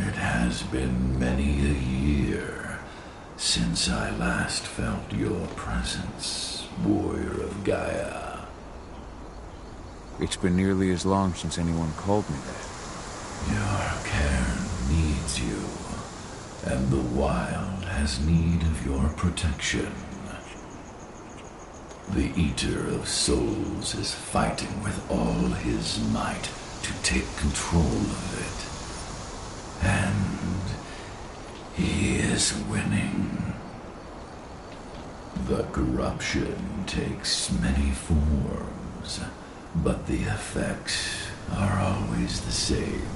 It has been many a year since I last felt your presence, warrior of Gaia. It's been nearly as long since anyone called me that. Your cairn needs you, and the wild has need of your protection. The Eater of Souls is fighting with all his might to take control of it. And he is winning. The corruption takes many forms, but the effects are always the same.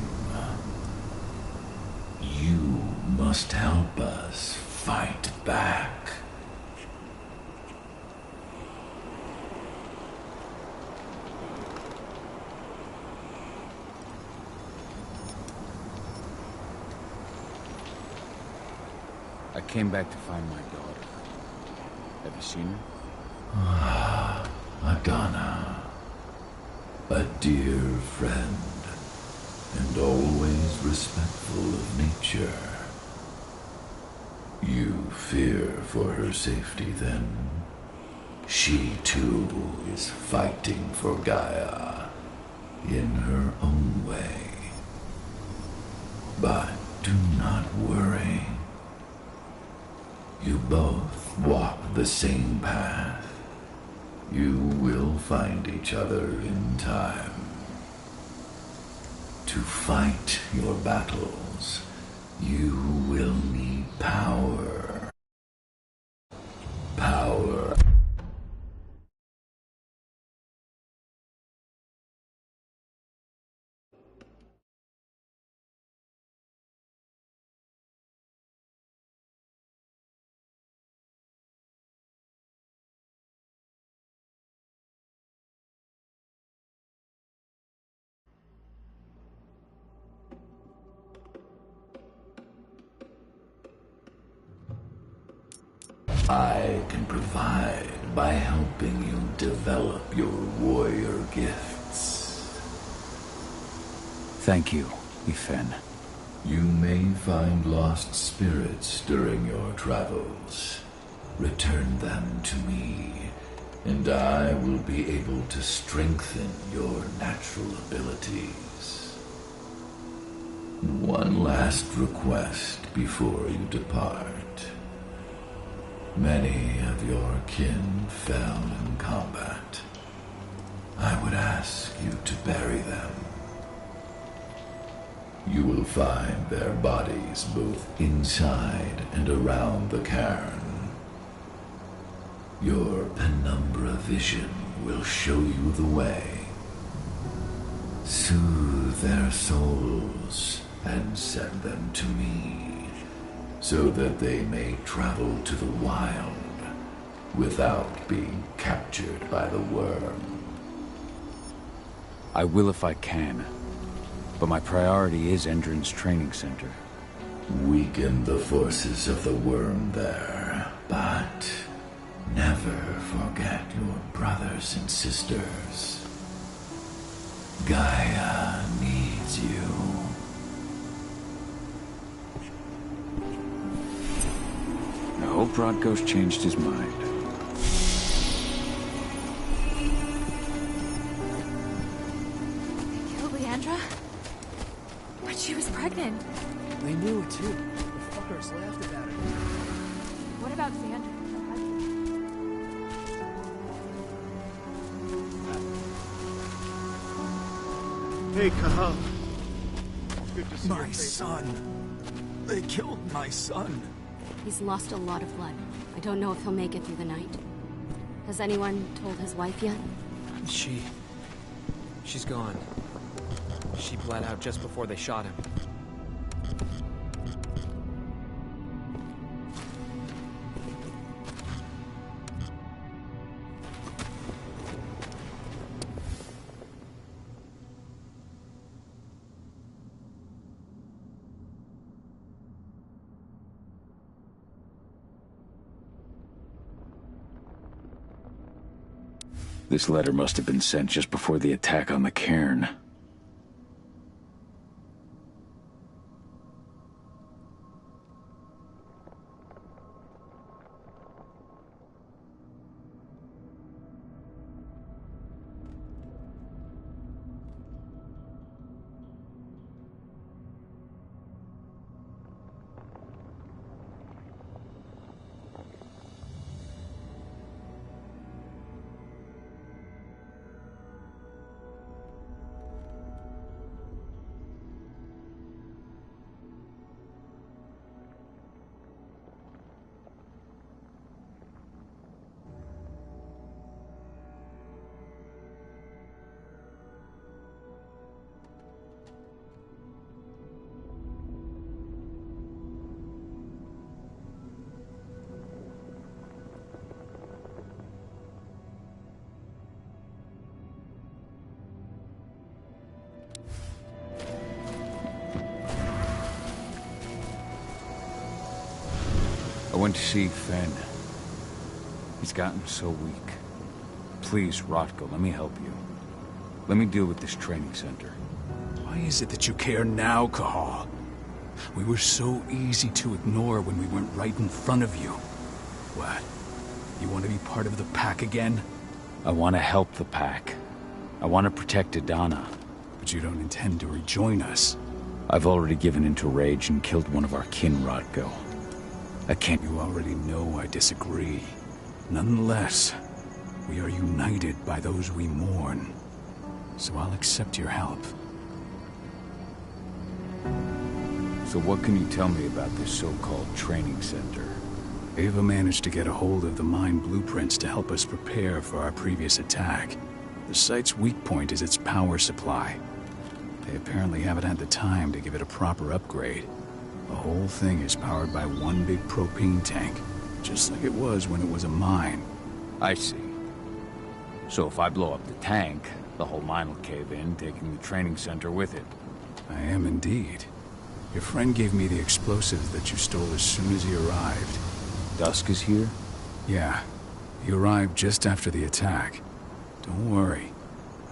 You must help us fight back. I came back to find my daughter. Have you seen her? Ah, Adana. A dear friend, and always respectful of nature. You fear for her safety, then? She, too, is fighting for Gaia, in her own way. But do not worry. You both walk the same path. You will find each other in time. To fight your battles, you will need power. Power. I can provide by helping you develop your warrior gifts. Thank you, Ifen. You may find lost spirits during your travels. Return them to me, and I will be able to strengthen your natural abilities. One last request before you depart. Many of your kin fell in combat. I would ask you to bury them. You will find their bodies both inside and around the cairn. Your penumbra vision will show you the way. Soothe their souls and send them to me, so that they may travel to the wild without being captured by the worm. I will if I can, but my priority is Endrin's training center. Weaken the forces of the worm there, but never forget your brothers and sisters. Gaia needs you. I hope Rodko's changed his mind. Killed Leandra? But she was pregnant. They knew it too. The fuckers laughed about it. What about Xander? Hey, Kahal. Good to see My your face. son. They killed my son. He's lost a lot of blood. I don't know if he'll make it through the night. Has anyone told his wife yet? She's gone. She bled out just before they shot him. This letter must have been sent just before the attack on the cairn. I went to see Fenn. He's gotten so weak. Please, Rotko, let me help you. Let me deal with this training center. Why is it that you care now, Cahal? We were so easy to ignore when we went right in front of you. What? You want to be part of the pack again? I want to help the pack. I want to protect Adana. But you don't intend to rejoin us. I've already given into rage and killed one of our kin, Rotko. I can't... You already know I disagree. Nonetheless, we are united by those we mourn. So I'll accept your help. So what can you tell me about this so-called training center? Ava managed to get a hold of the mine blueprints to help us prepare for our previous attack. The site's weak point is its power supply. They apparently haven't had the time to give it a proper upgrade. The whole thing is powered by one big propane tank, just like it was when it was a mine. I see. So if I blow up the tank, the whole mine will cave in, taking the training center with it. I am indeed. Your friend gave me the explosives that you stole as soon as he arrived. Dusk is here? Yeah. He arrived just after the attack. Don't worry.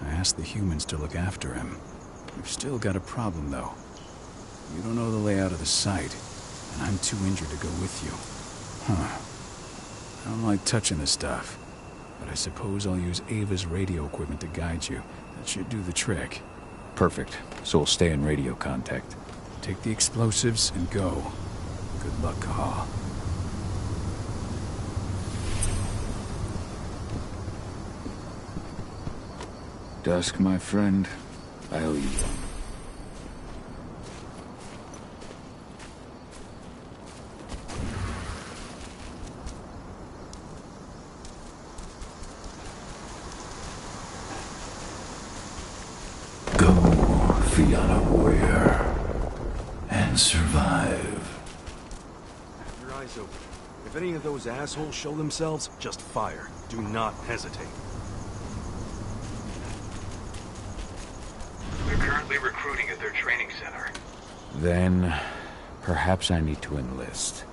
I asked the humans to look after him. We've still got a problem, though. You don't know the layout of the site, and I'm too injured to go with you. Huh. I don't like touching the stuff, but I suppose I'll use Ava's radio equipment to guide you. That should do the trick. Perfect. So we'll stay in radio contact. Take the explosives and go. Good luck, Cahal. Dusk, my friend, I owe you one. Fianna warrior, and survive. Have your eyes open. If any of those assholes show themselves, just fire. Do not hesitate. They're currently recruiting at their training center. Then, perhaps I need to enlist.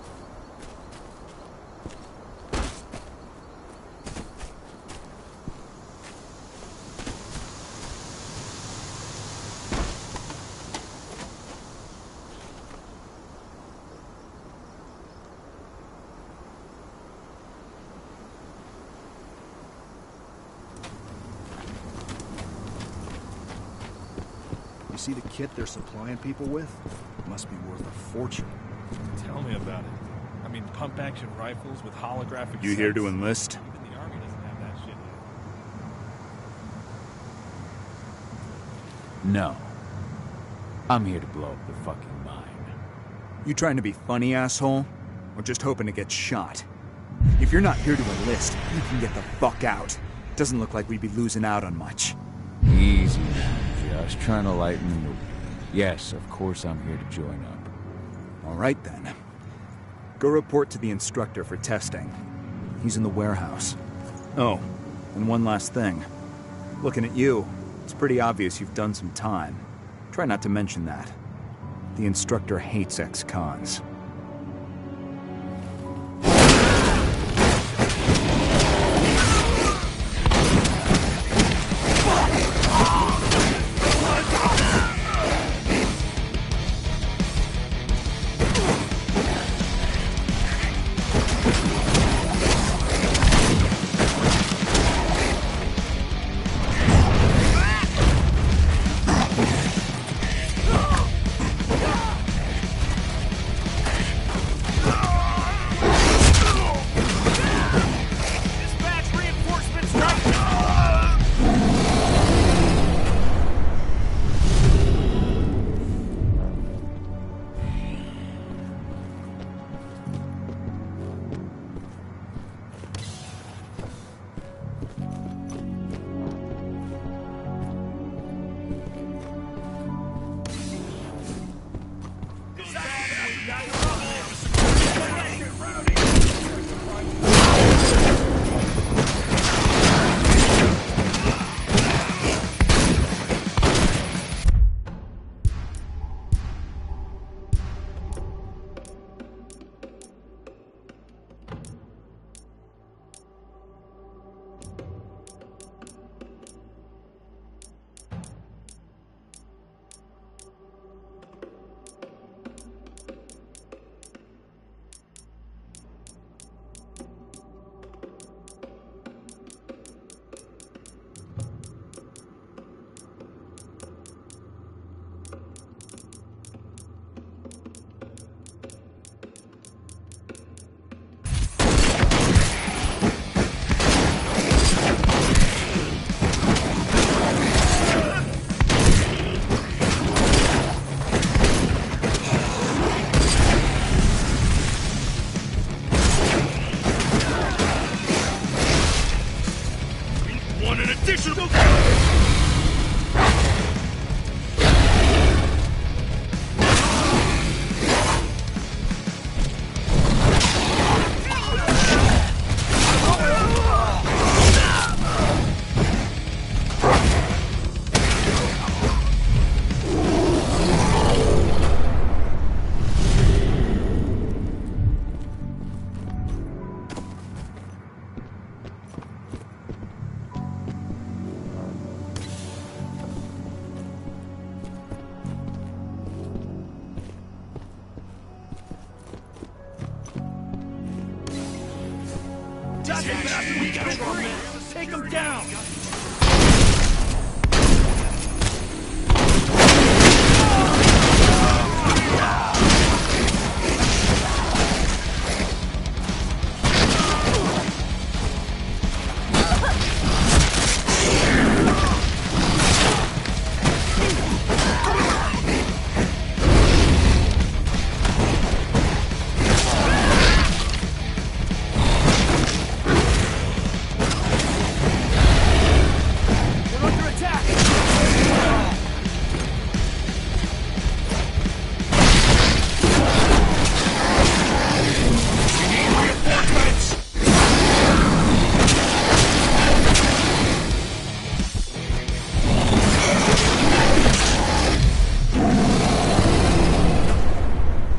See the kit they're supplying people with? It must be worth a fortune. Tell me about it. I mean, pump-action rifles with holographic You here to sights. enlist? Even the Army doesn't have that shit yet. No. I'm here to blow up the fucking mine. You trying to be funny, asshole? Or just hoping to get shot? If you're not here to enlist, you can get the fuck out. Doesn't look like we'd be losing out on much. Easy, just trying to lighten the mood. Yes, of course I'm here to join up. All right then. Go report to the instructor for testing. He's in the warehouse. Oh, and one last thing. Looking at you, it's pretty obvious you've done some time. Try not to mention that. The instructor hates ex-cons. Take him down!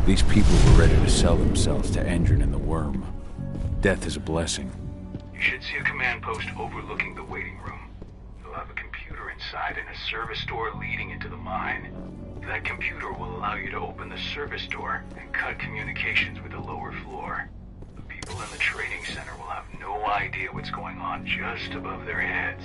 These people were ready to sell themselves to Endron and the Worm. Death is a blessing. You should see a command post overlooking the waiting room. You'll have a computer inside and a service door leading into the mine. That computer will allow you to open the service door and cut communications with the lower floor. The people in the trading center will have no idea what's going on just above their heads.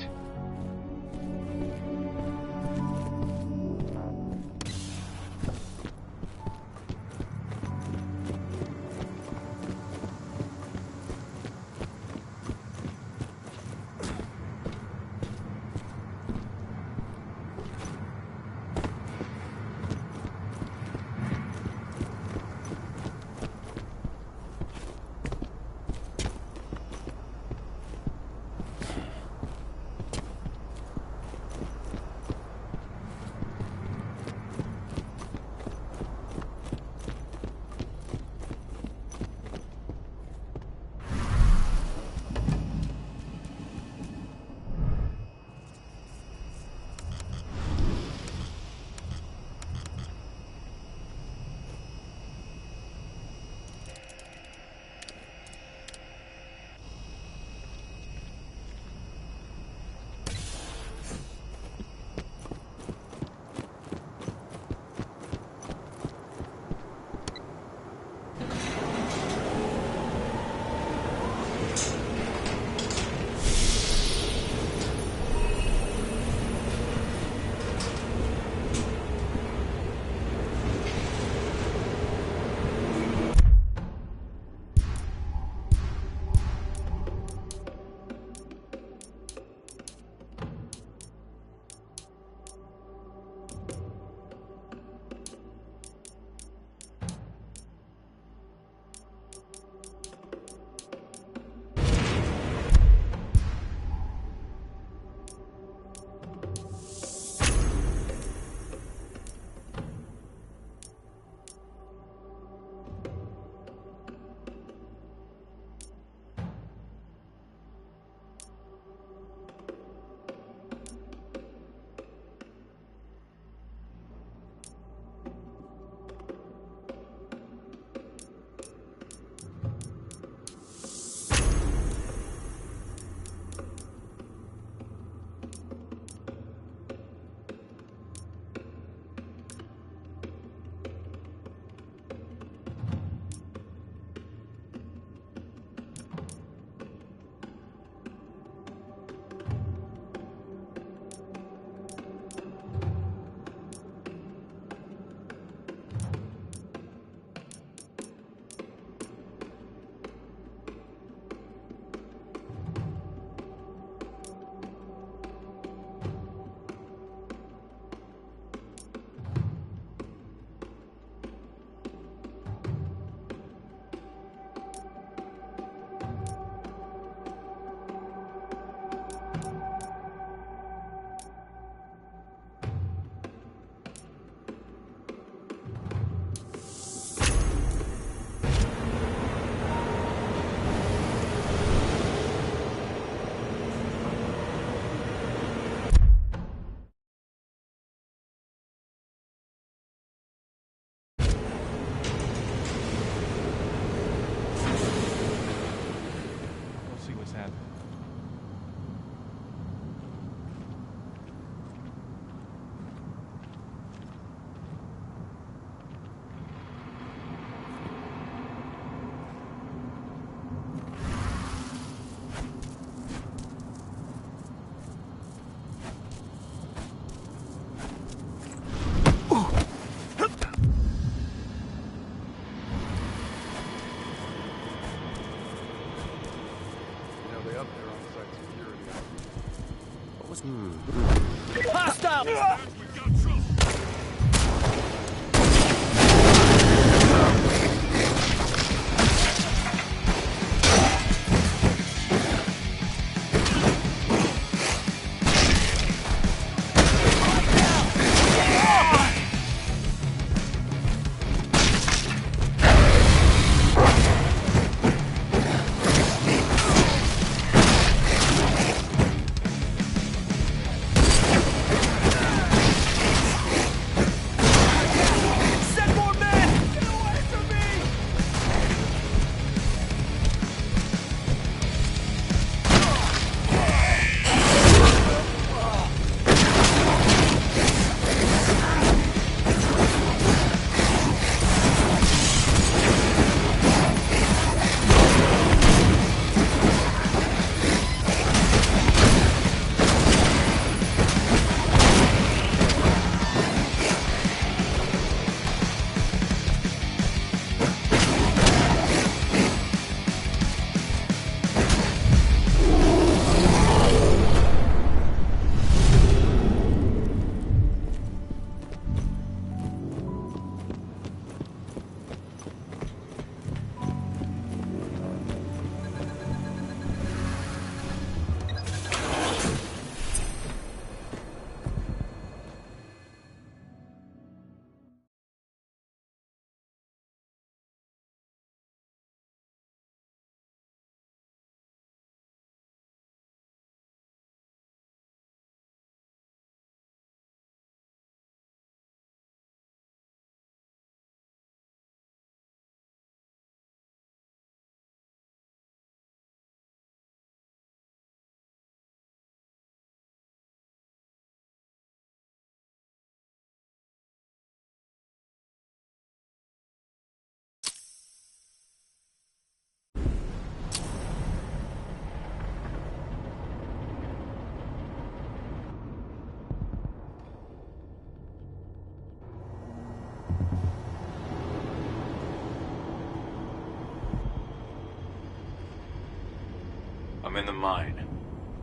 I'm in the mine.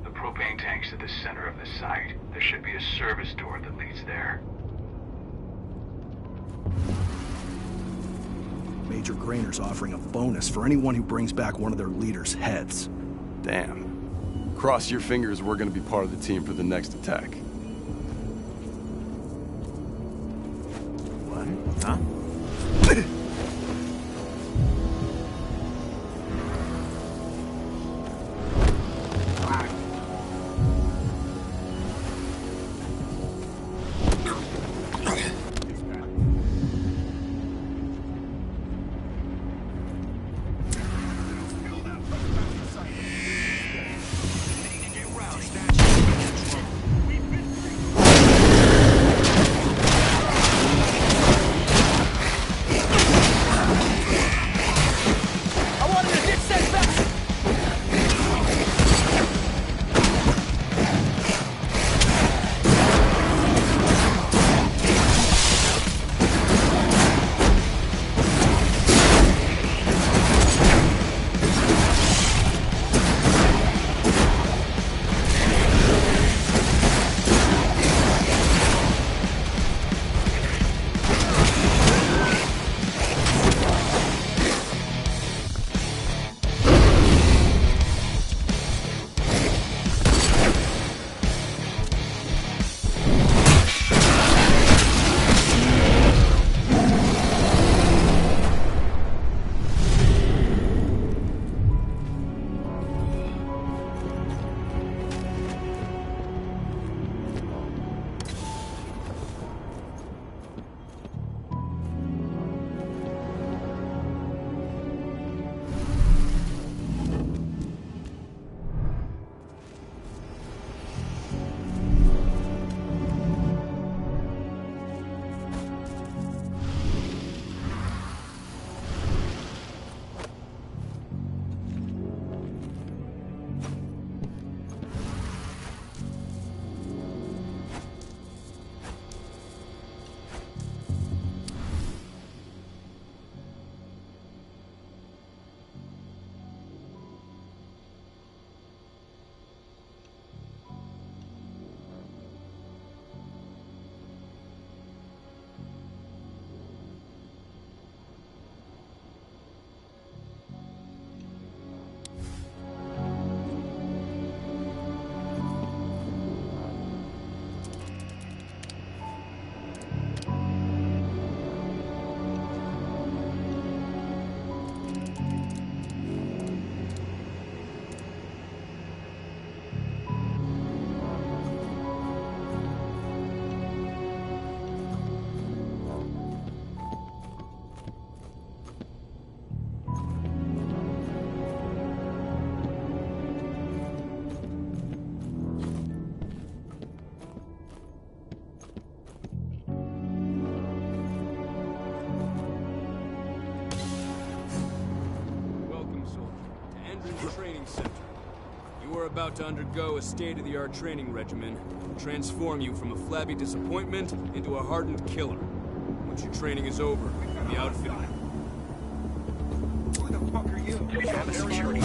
The propane tank's at the center of the site. There should be a service door that leads there. Major Grainer's offering a bonus for anyone who brings back one of their leaders' heads. Damn. Cross your fingers we're gonna be part of the team for the next attack. What? Huh? We Andron's training center. You are about to undergo a state-of-the-art training regimen to transform you from a flabby disappointment into a hardened killer. Once your training is over, you'll be outfitted. Who the fuck are you? Do you have a security?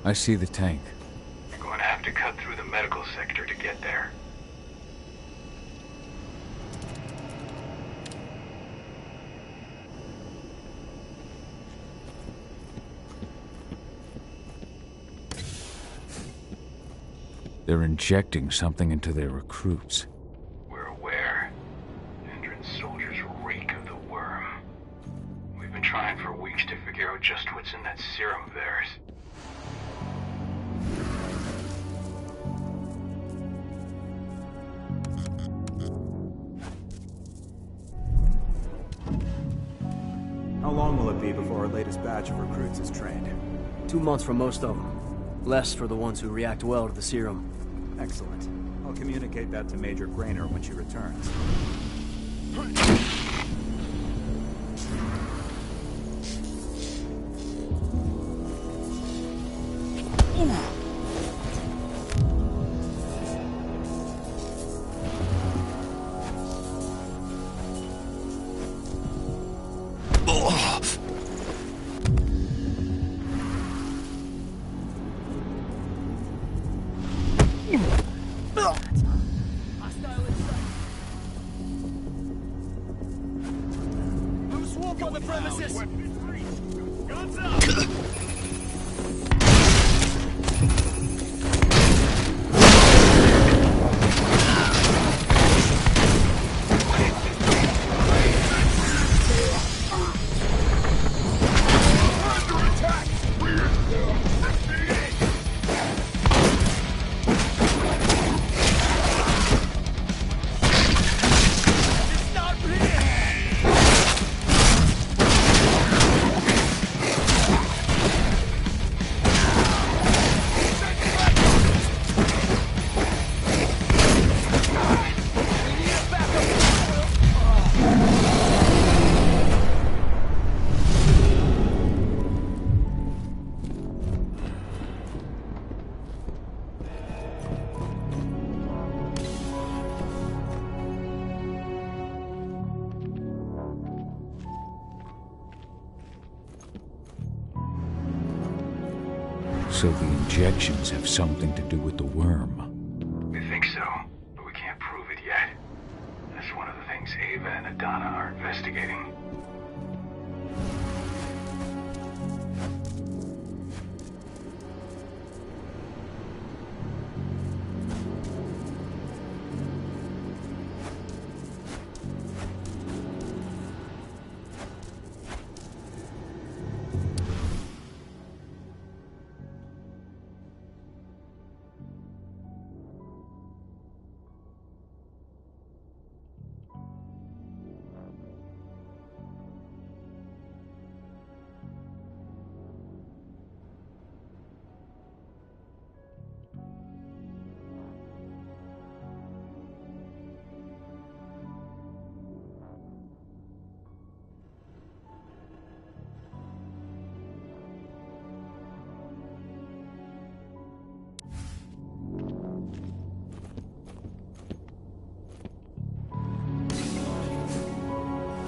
I see the tank. You're going to have to cut through the medical sector to get there. They're injecting something into their recruits. We're aware. Endron's soldiers reek of the worm. We've been trying for weeks to figure out just what's in that serum of theirs. How long will it be before our latest batch of recruits is trained? 2 months for most of them. Less for the ones who react well to the serum. Excellent. I'll communicate that to Major Grainer when she returns. Loose wolf on the premises! Guns up! So the injections have something to do with the worm. We think so, but we can't prove it yet. That's one of the things Ava and Adana are investigating.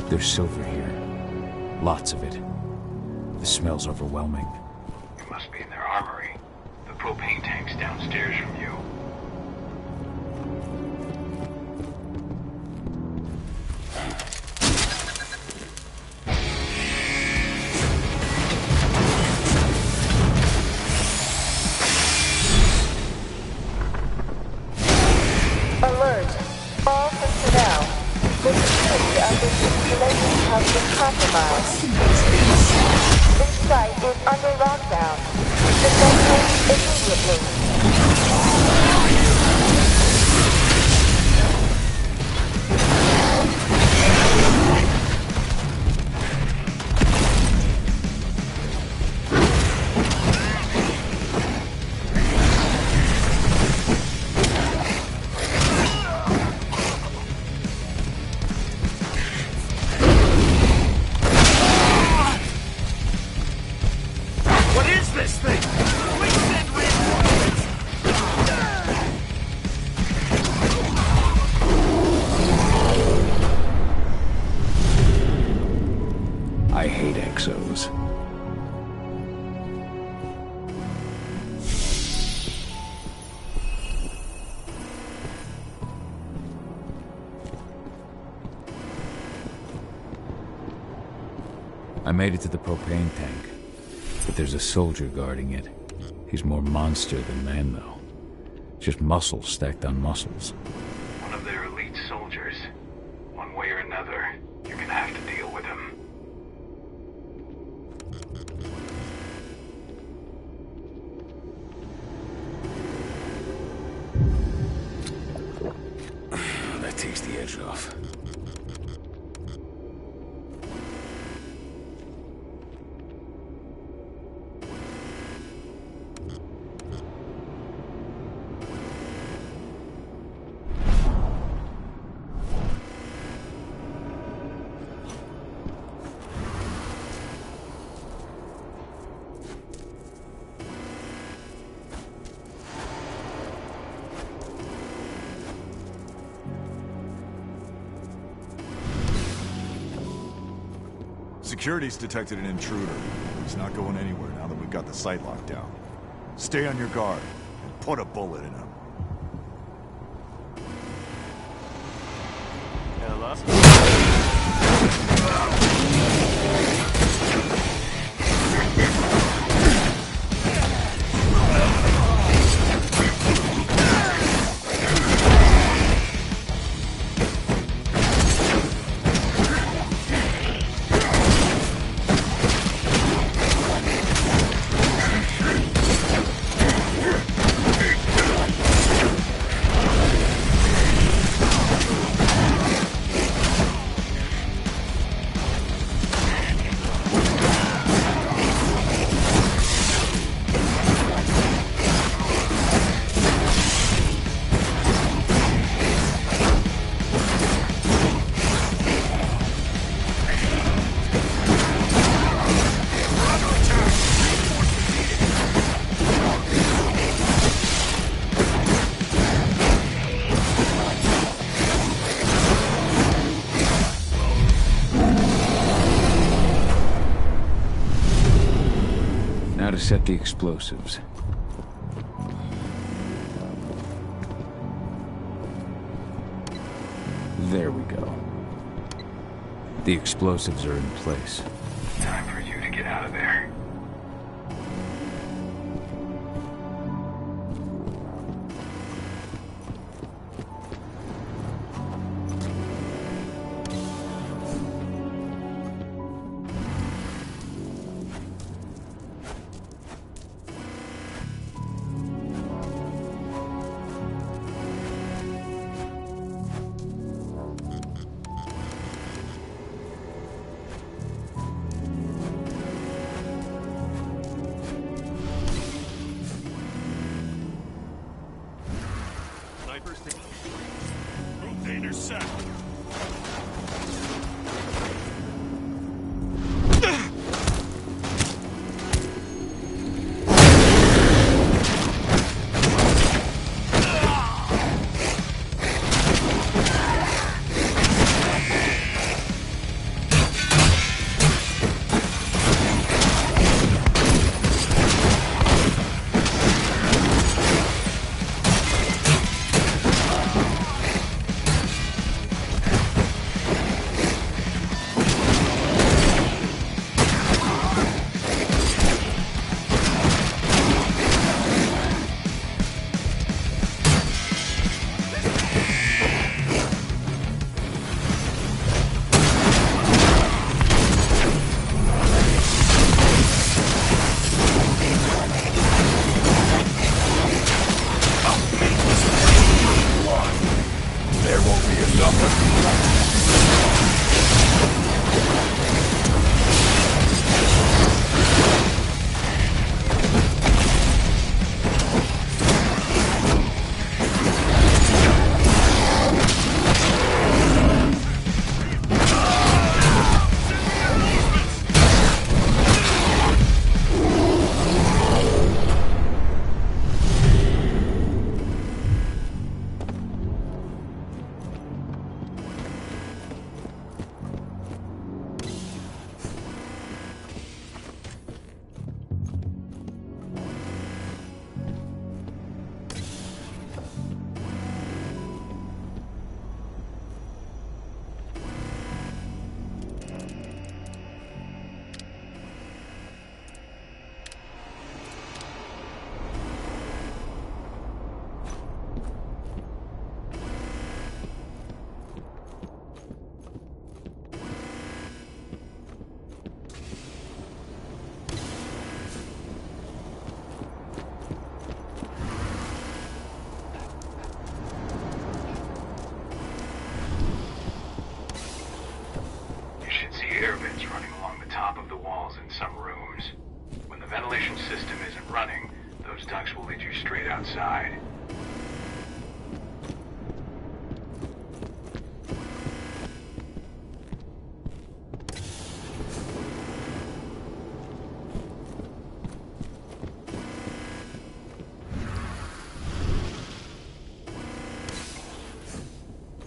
There's silver here. Lots of it. The smell's overwhelming. It must be in their armory. The propane tank's downstairs from you. Alert! All personnel. The security of this installation has been compromised. This site is under lockdown. Evacuate What is this thing? Please send reinforcements! I hate exos. I made it to the propane tank, but there's a soldier guarding it. He's more monster than man, though. Just muscles stacked on muscles. One of their elite soldiers. One way or another, you're gonna have to deal with him. That takes the edge off. Security's detected an intruder. He's not going anywhere now that we've got the site locked down. Stay on your guard and put a bullet in him. Now to set the explosives. There we go. The explosives are in place. Time for you to get out of there. Move to intercept.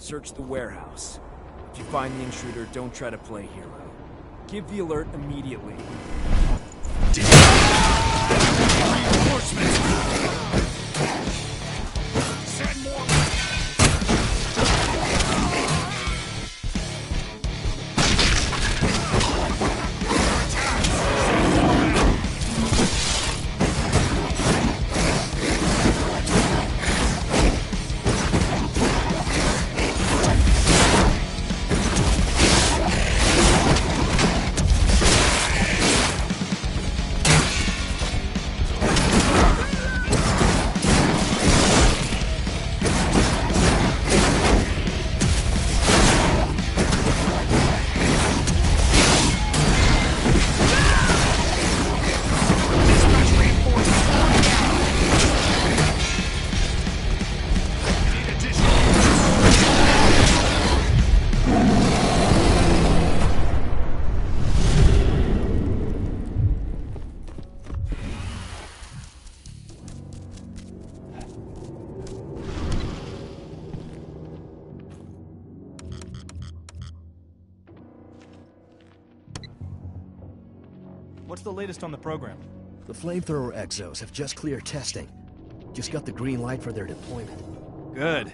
search the warehouse. If you find the intruder, don't try to play hero. Give the alert immediately. Reinforcements! Send more! What's the latest on the program? The flamethrower exos have just cleared testing. Just got the green light for their deployment. Good.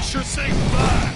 Sure safe back!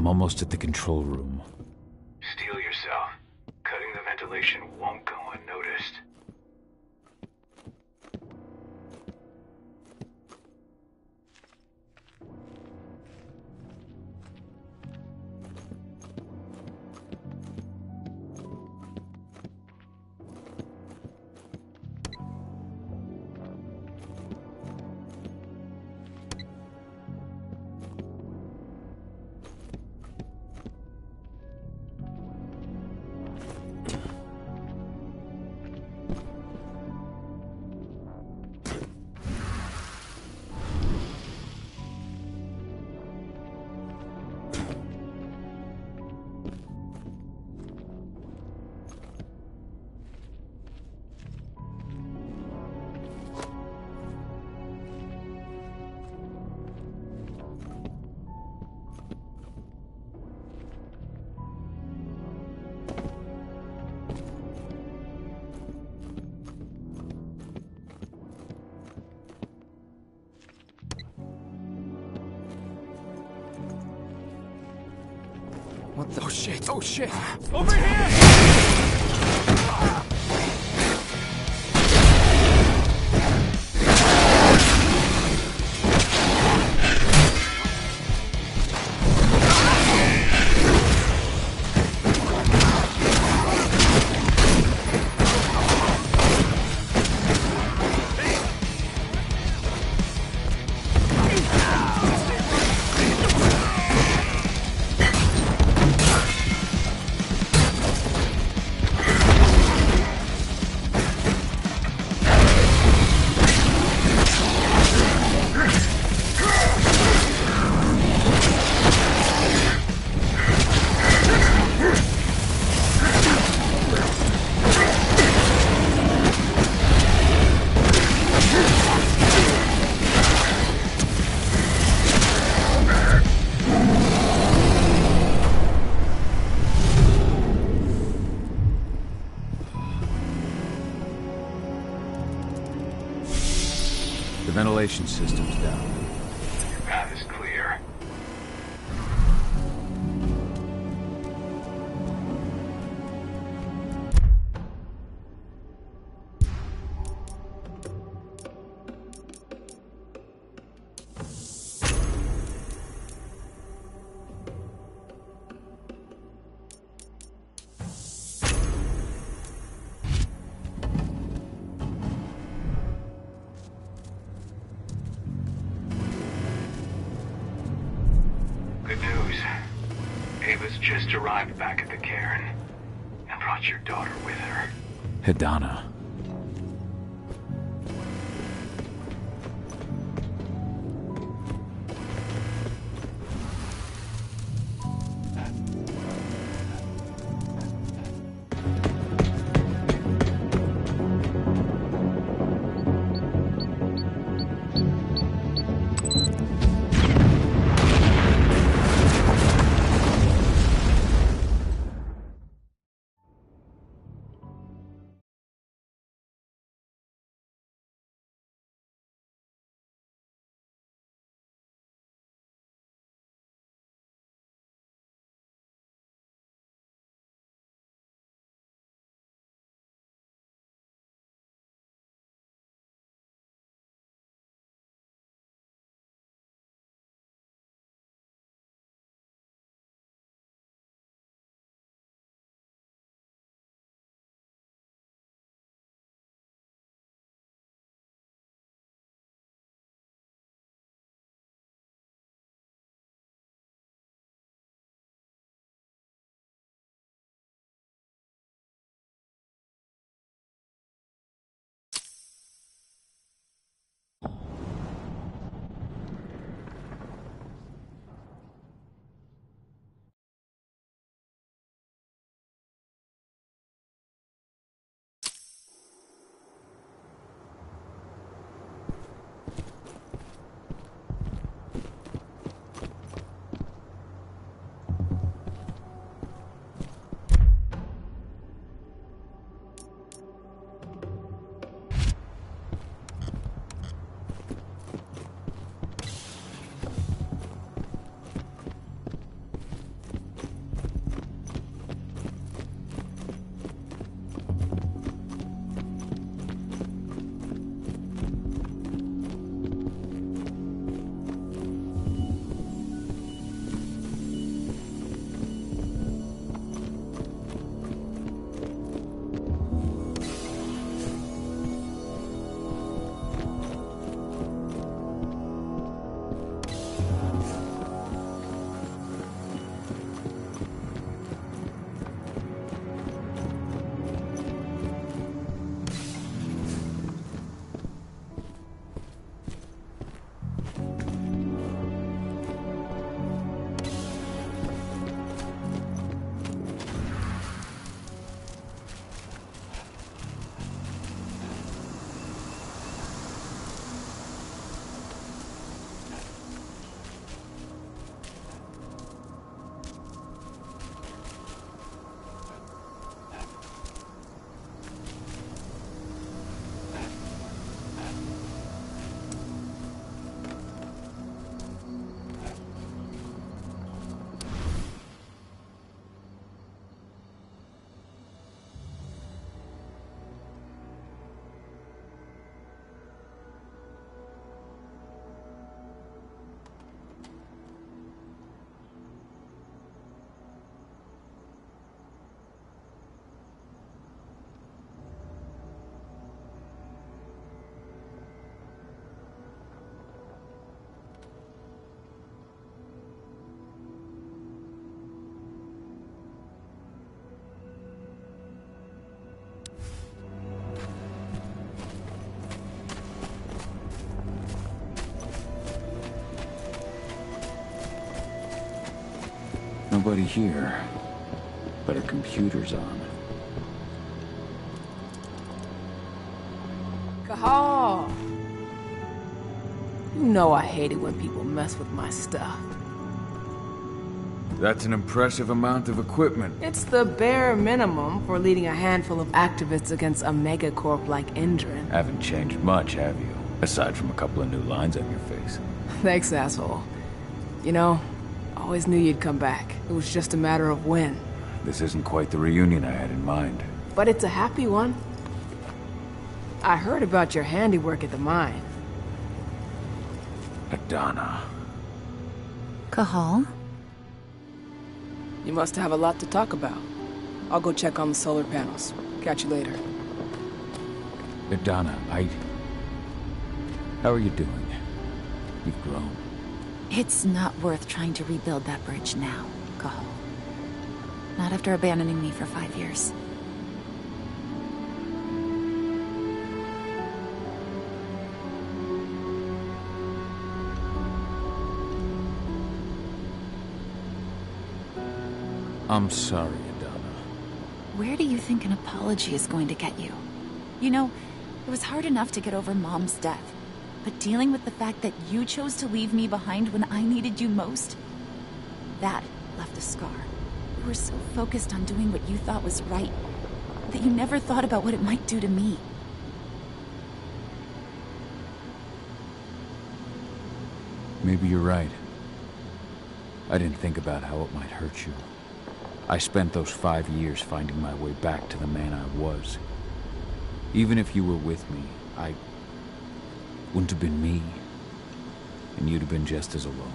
I'm almost at the control room. Steel yourself. Cutting the ventilation won't go unnoticed. What the? Oh shit! Oh shit! Over here! The ventilation system's down. Your path is clear. Good news. Ava's just arrived back at the cairn and brought your daughter with her. Hidana. Nobody here. But her computer's on. Cahal! You know I hate it when people mess with my stuff. That's an impressive amount of equipment. It's the bare minimum for leading a handful of activists against a megacorp like Endrin. Haven't changed much, have you? Aside from a couple of new lines on your face. Thanks, asshole. You know, I always knew you'd come back. It was just a matter of when. This isn't quite the reunion I had in mind. But it's a happy one. I heard about your handiwork at the mine. Adana. Cahal? You must have a lot to talk about. I'll go check on the solar panels. Catch you later. Adana, how are you doing? You've grown. It's not worth trying to rebuild that bridge now, Cahal. Not after abandoning me for 5 years. I'm sorry, Adana. Where do you think an apology is going to get you? You know, it was hard enough to get over Mom's death. But dealing with the fact that you chose to leave me behind when I needed you most? That left a scar. You were so focused on doing what you thought was right, that you never thought about what it might do to me. Maybe you're right. I didn't think about how it might hurt you. I spent those 5 years finding my way back to the man I was. Even if you were with me, I wouldn't have been me. And you'd have been just as alone.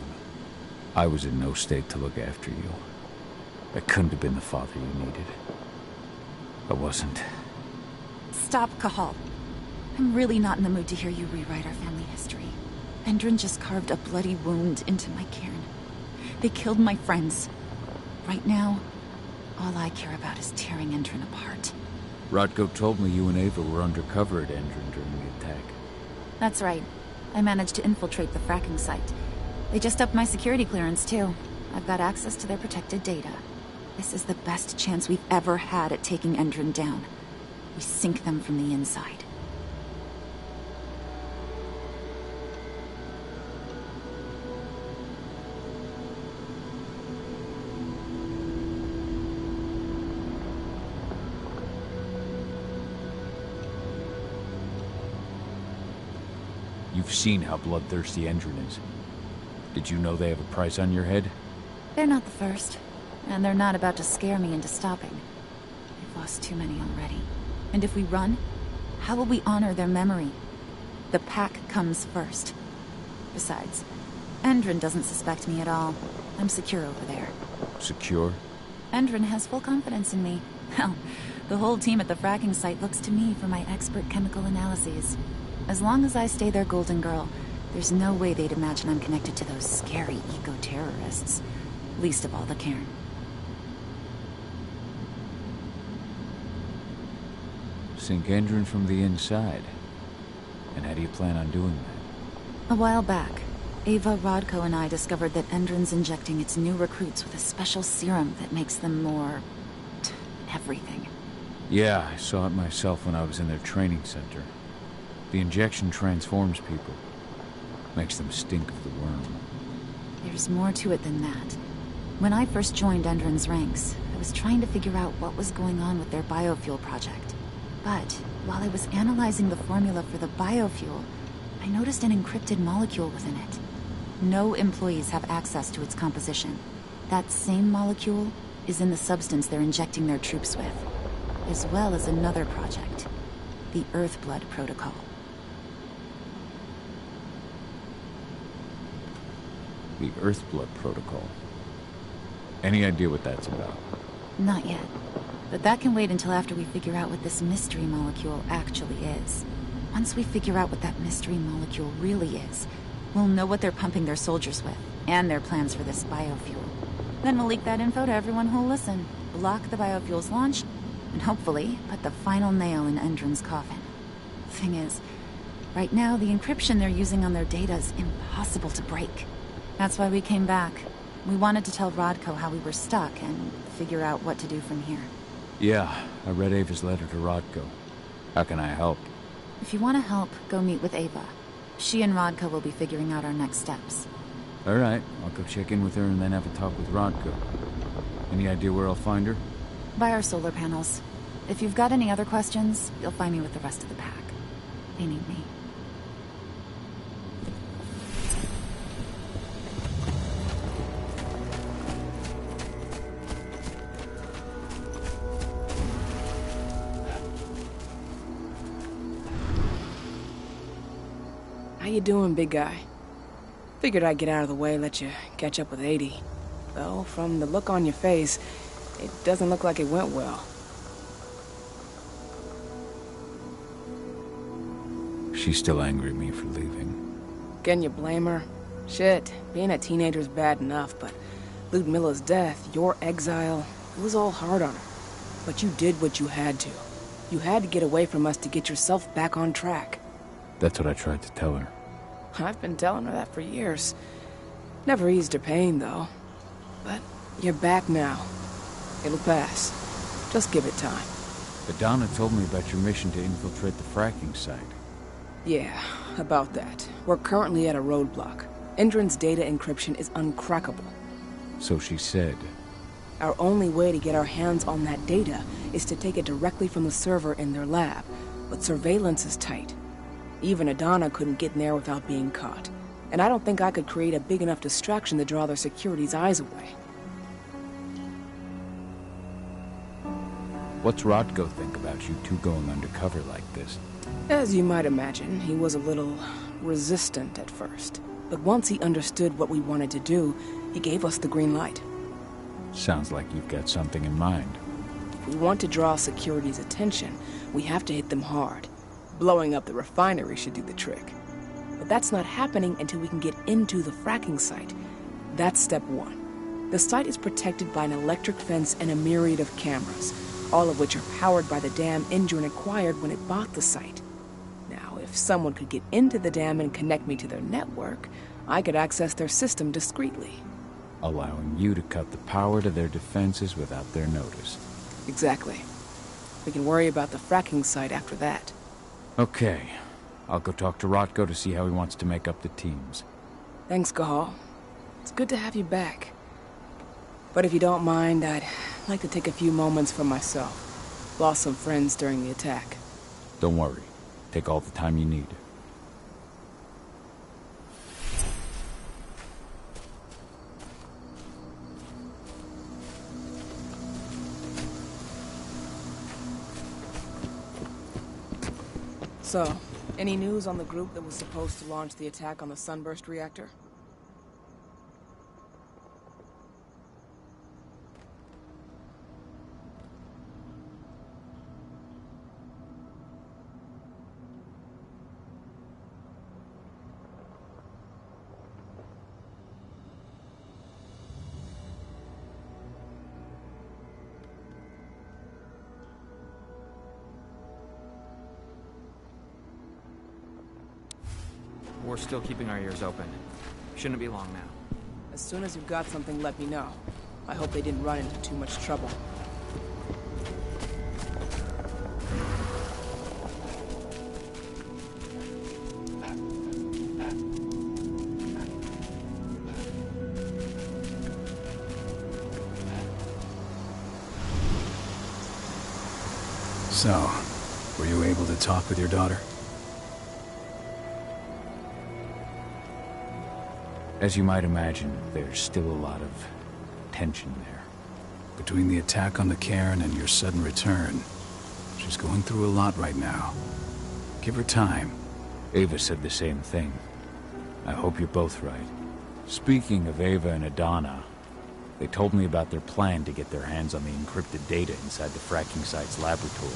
I was in no state to look after you. I couldn't have been the father you needed. I wasn't. Stop, Cahal. I'm really not in the mood to hear you rewrite our family history. Endrin just carved a bloody wound into my cairn. They killed my friends. Right now, all I care about is tearing Endrin apart. Rodko told me you and Ava were undercover at Endrin during the attack. That's right. I managed to infiltrate the fracking site. They just upped my security clearance, too. I've got access to their protected data. This is the best chance we've ever had at taking Endrin down. We sink them from the inside. You've seen how bloodthirsty Endrin is. Did you know they have a price on your head? They're not the first. And they're not about to scare me into stopping. We've lost too many already. And if we run, how will we honor their memory? The pack comes first. Besides, Endrin doesn't suspect me at all. I'm secure over there. Secure? Endrin has full confidence in me. Hell, the whole team at the fracking site looks to me for my expert chemical analyses. As long as I stay their golden girl, there's no way they'd imagine I'm connected to those scary eco-terrorists. Least of all the cairn. Sink Endrin from the inside. And how do you plan on doing that? A while back, Ava, Rodko, and I discovered that Endrin's injecting its new recruits with a special serum that makes them more... everything. Yeah, I saw it myself when I was in their training center. The injection transforms people. Makes them stink of the worm. There's more to it than that. When I first joined Endrin's ranks, I was trying to figure out what was going on with their biofuel project. But while I was analyzing the formula for the biofuel, I noticed an encrypted molecule within it. No employees have access to its composition. That same molecule is in the substance they're injecting their troops with, as well as another project, the Earthblood Protocol. The Earthblood Protocol. Any idea what that's about? Not yet. But that can wait until after we figure out what this mystery molecule actually is. Once we figure out what that mystery molecule really is, we'll know what they're pumping their soldiers with, and their plans for this biofuel. Then we'll leak that info to everyone who'll listen, block the biofuel's launch, and hopefully put the final nail in Endrin's coffin. Thing is, right now the encryption they're using on their data is impossible to break. That's why we came back. We wanted to tell Rodko how we were stuck and figure out what to do from here. Yeah, I read Ava's letter to Rodko. How can I help? If you want to help, go meet with Ava. She and Rodko will be figuring out our next steps. All right, I'll go check in with her and then have a talk with Rodko. Any idea where I'll find her? By our solar panels. If you've got any other questions, you'll find me with the rest of the pack. They need me. How you doing, big guy? Figured I'd get out of the way, let you catch up with 80. Though, from the look on your face, it doesn't look like it went well. She's still angry at me for leaving. Can you blame her? Shit, being a teenager's bad enough, but Ludmilla's death, your exile, it was all hard on her. But you did what you had to. You had to get away from us to get yourself back on track. That's what I tried to tell her. I've been telling her that for years. Never eased her pain, though. But you're back now. It'll pass. Just give it time. Adana told me about your mission to infiltrate the fracking site. Yeah, about that. We're currently at a roadblock. Endron's data encryption is uncrackable. So she said. Our only way to get our hands on that data is to take it directly from the server in their lab. But surveillance is tight. Even Adana couldn't get in there without being caught. And I don't think I could create a big enough distraction to draw their security's eyes away. What's Rodko think about you two going undercover like this? As you might imagine, he was a little resistant at first. But once he understood what we wanted to do, he gave us the green light. Sounds like you've got something in mind. If we want to draw security's attention, we have to hit them hard. Blowing up the refinery should do the trick. But that's not happening until we can get into the fracking site. That's step one. The site is protected by an electric fence and a myriad of cameras, all of which are powered by the dam Endron acquired when it bought the site. Now, if someone could get into the dam and connect me to their network, I could access their system discreetly. Allowing you to cut the power to their defenses without their notice. Exactly. We can worry about the fracking site after that. Okay. I'll go talk to Rodko to see how he wants to make up the teams. Thanks, Gahal. It's good to have you back. But if you don't mind, I'd like to take a few moments for myself. Lost some friends during the attack. Don't worry. Take all the time you need. So, any news on the group that was supposed to launch the attack on the Sunburst reactor? We're still keeping our ears open. Shouldn't be long now. As soon as you've got something, let me know. I hope they didn't run into too much trouble. So, were you able to talk with your daughter? As you might imagine, there's still a lot of tension there. Between the attack on the cairn and your sudden return, she's going through a lot right now. Give her time. Ava said the same thing. I hope you're both right. Speaking of Ava and Adana, they told me about their plan to get their hands on the encrypted data inside the fracking site's laboratory.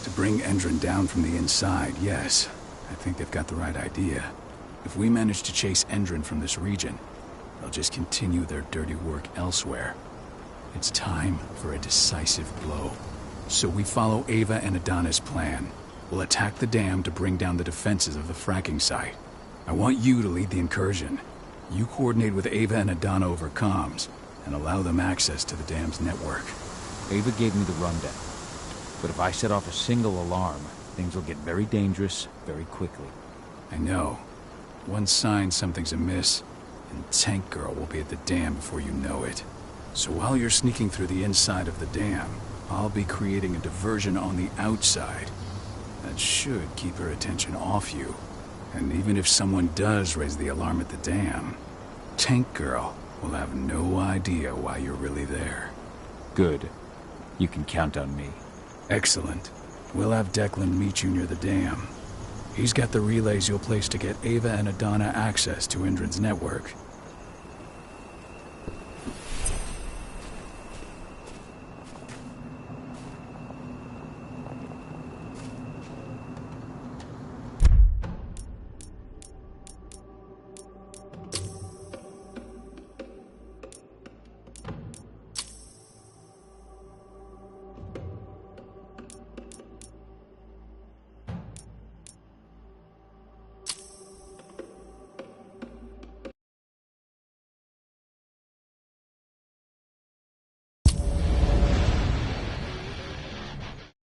To bring Endron down from the inside, yes. I think they've got the right idea. If we manage to chase Endron from this region, they'll just continue their dirty work elsewhere. It's time for a decisive blow. So we follow Ava and Adana's plan. We'll attack the dam to bring down the defenses of the fracking site. I want you to lead the incursion. You coordinate with Ava and Adana over comms, and allow them access to the dam's network. Ava gave me the rundown. But if I set off a single alarm, things will get very dangerous very quickly. I know. One sign something's amiss, and Tank Girl will be at the dam before you know it. So while you're sneaking through the inside of the dam, I'll be creating a diversion on the outside. That should keep her attention off you. And even if someone does raise the alarm at the dam, Tank Girl will have no idea why you're really there. Good. You can count on me. Excellent. We'll have Declan meet you near the dam. He's got the relays you'll place to get Ava and Adana access to Indran's network.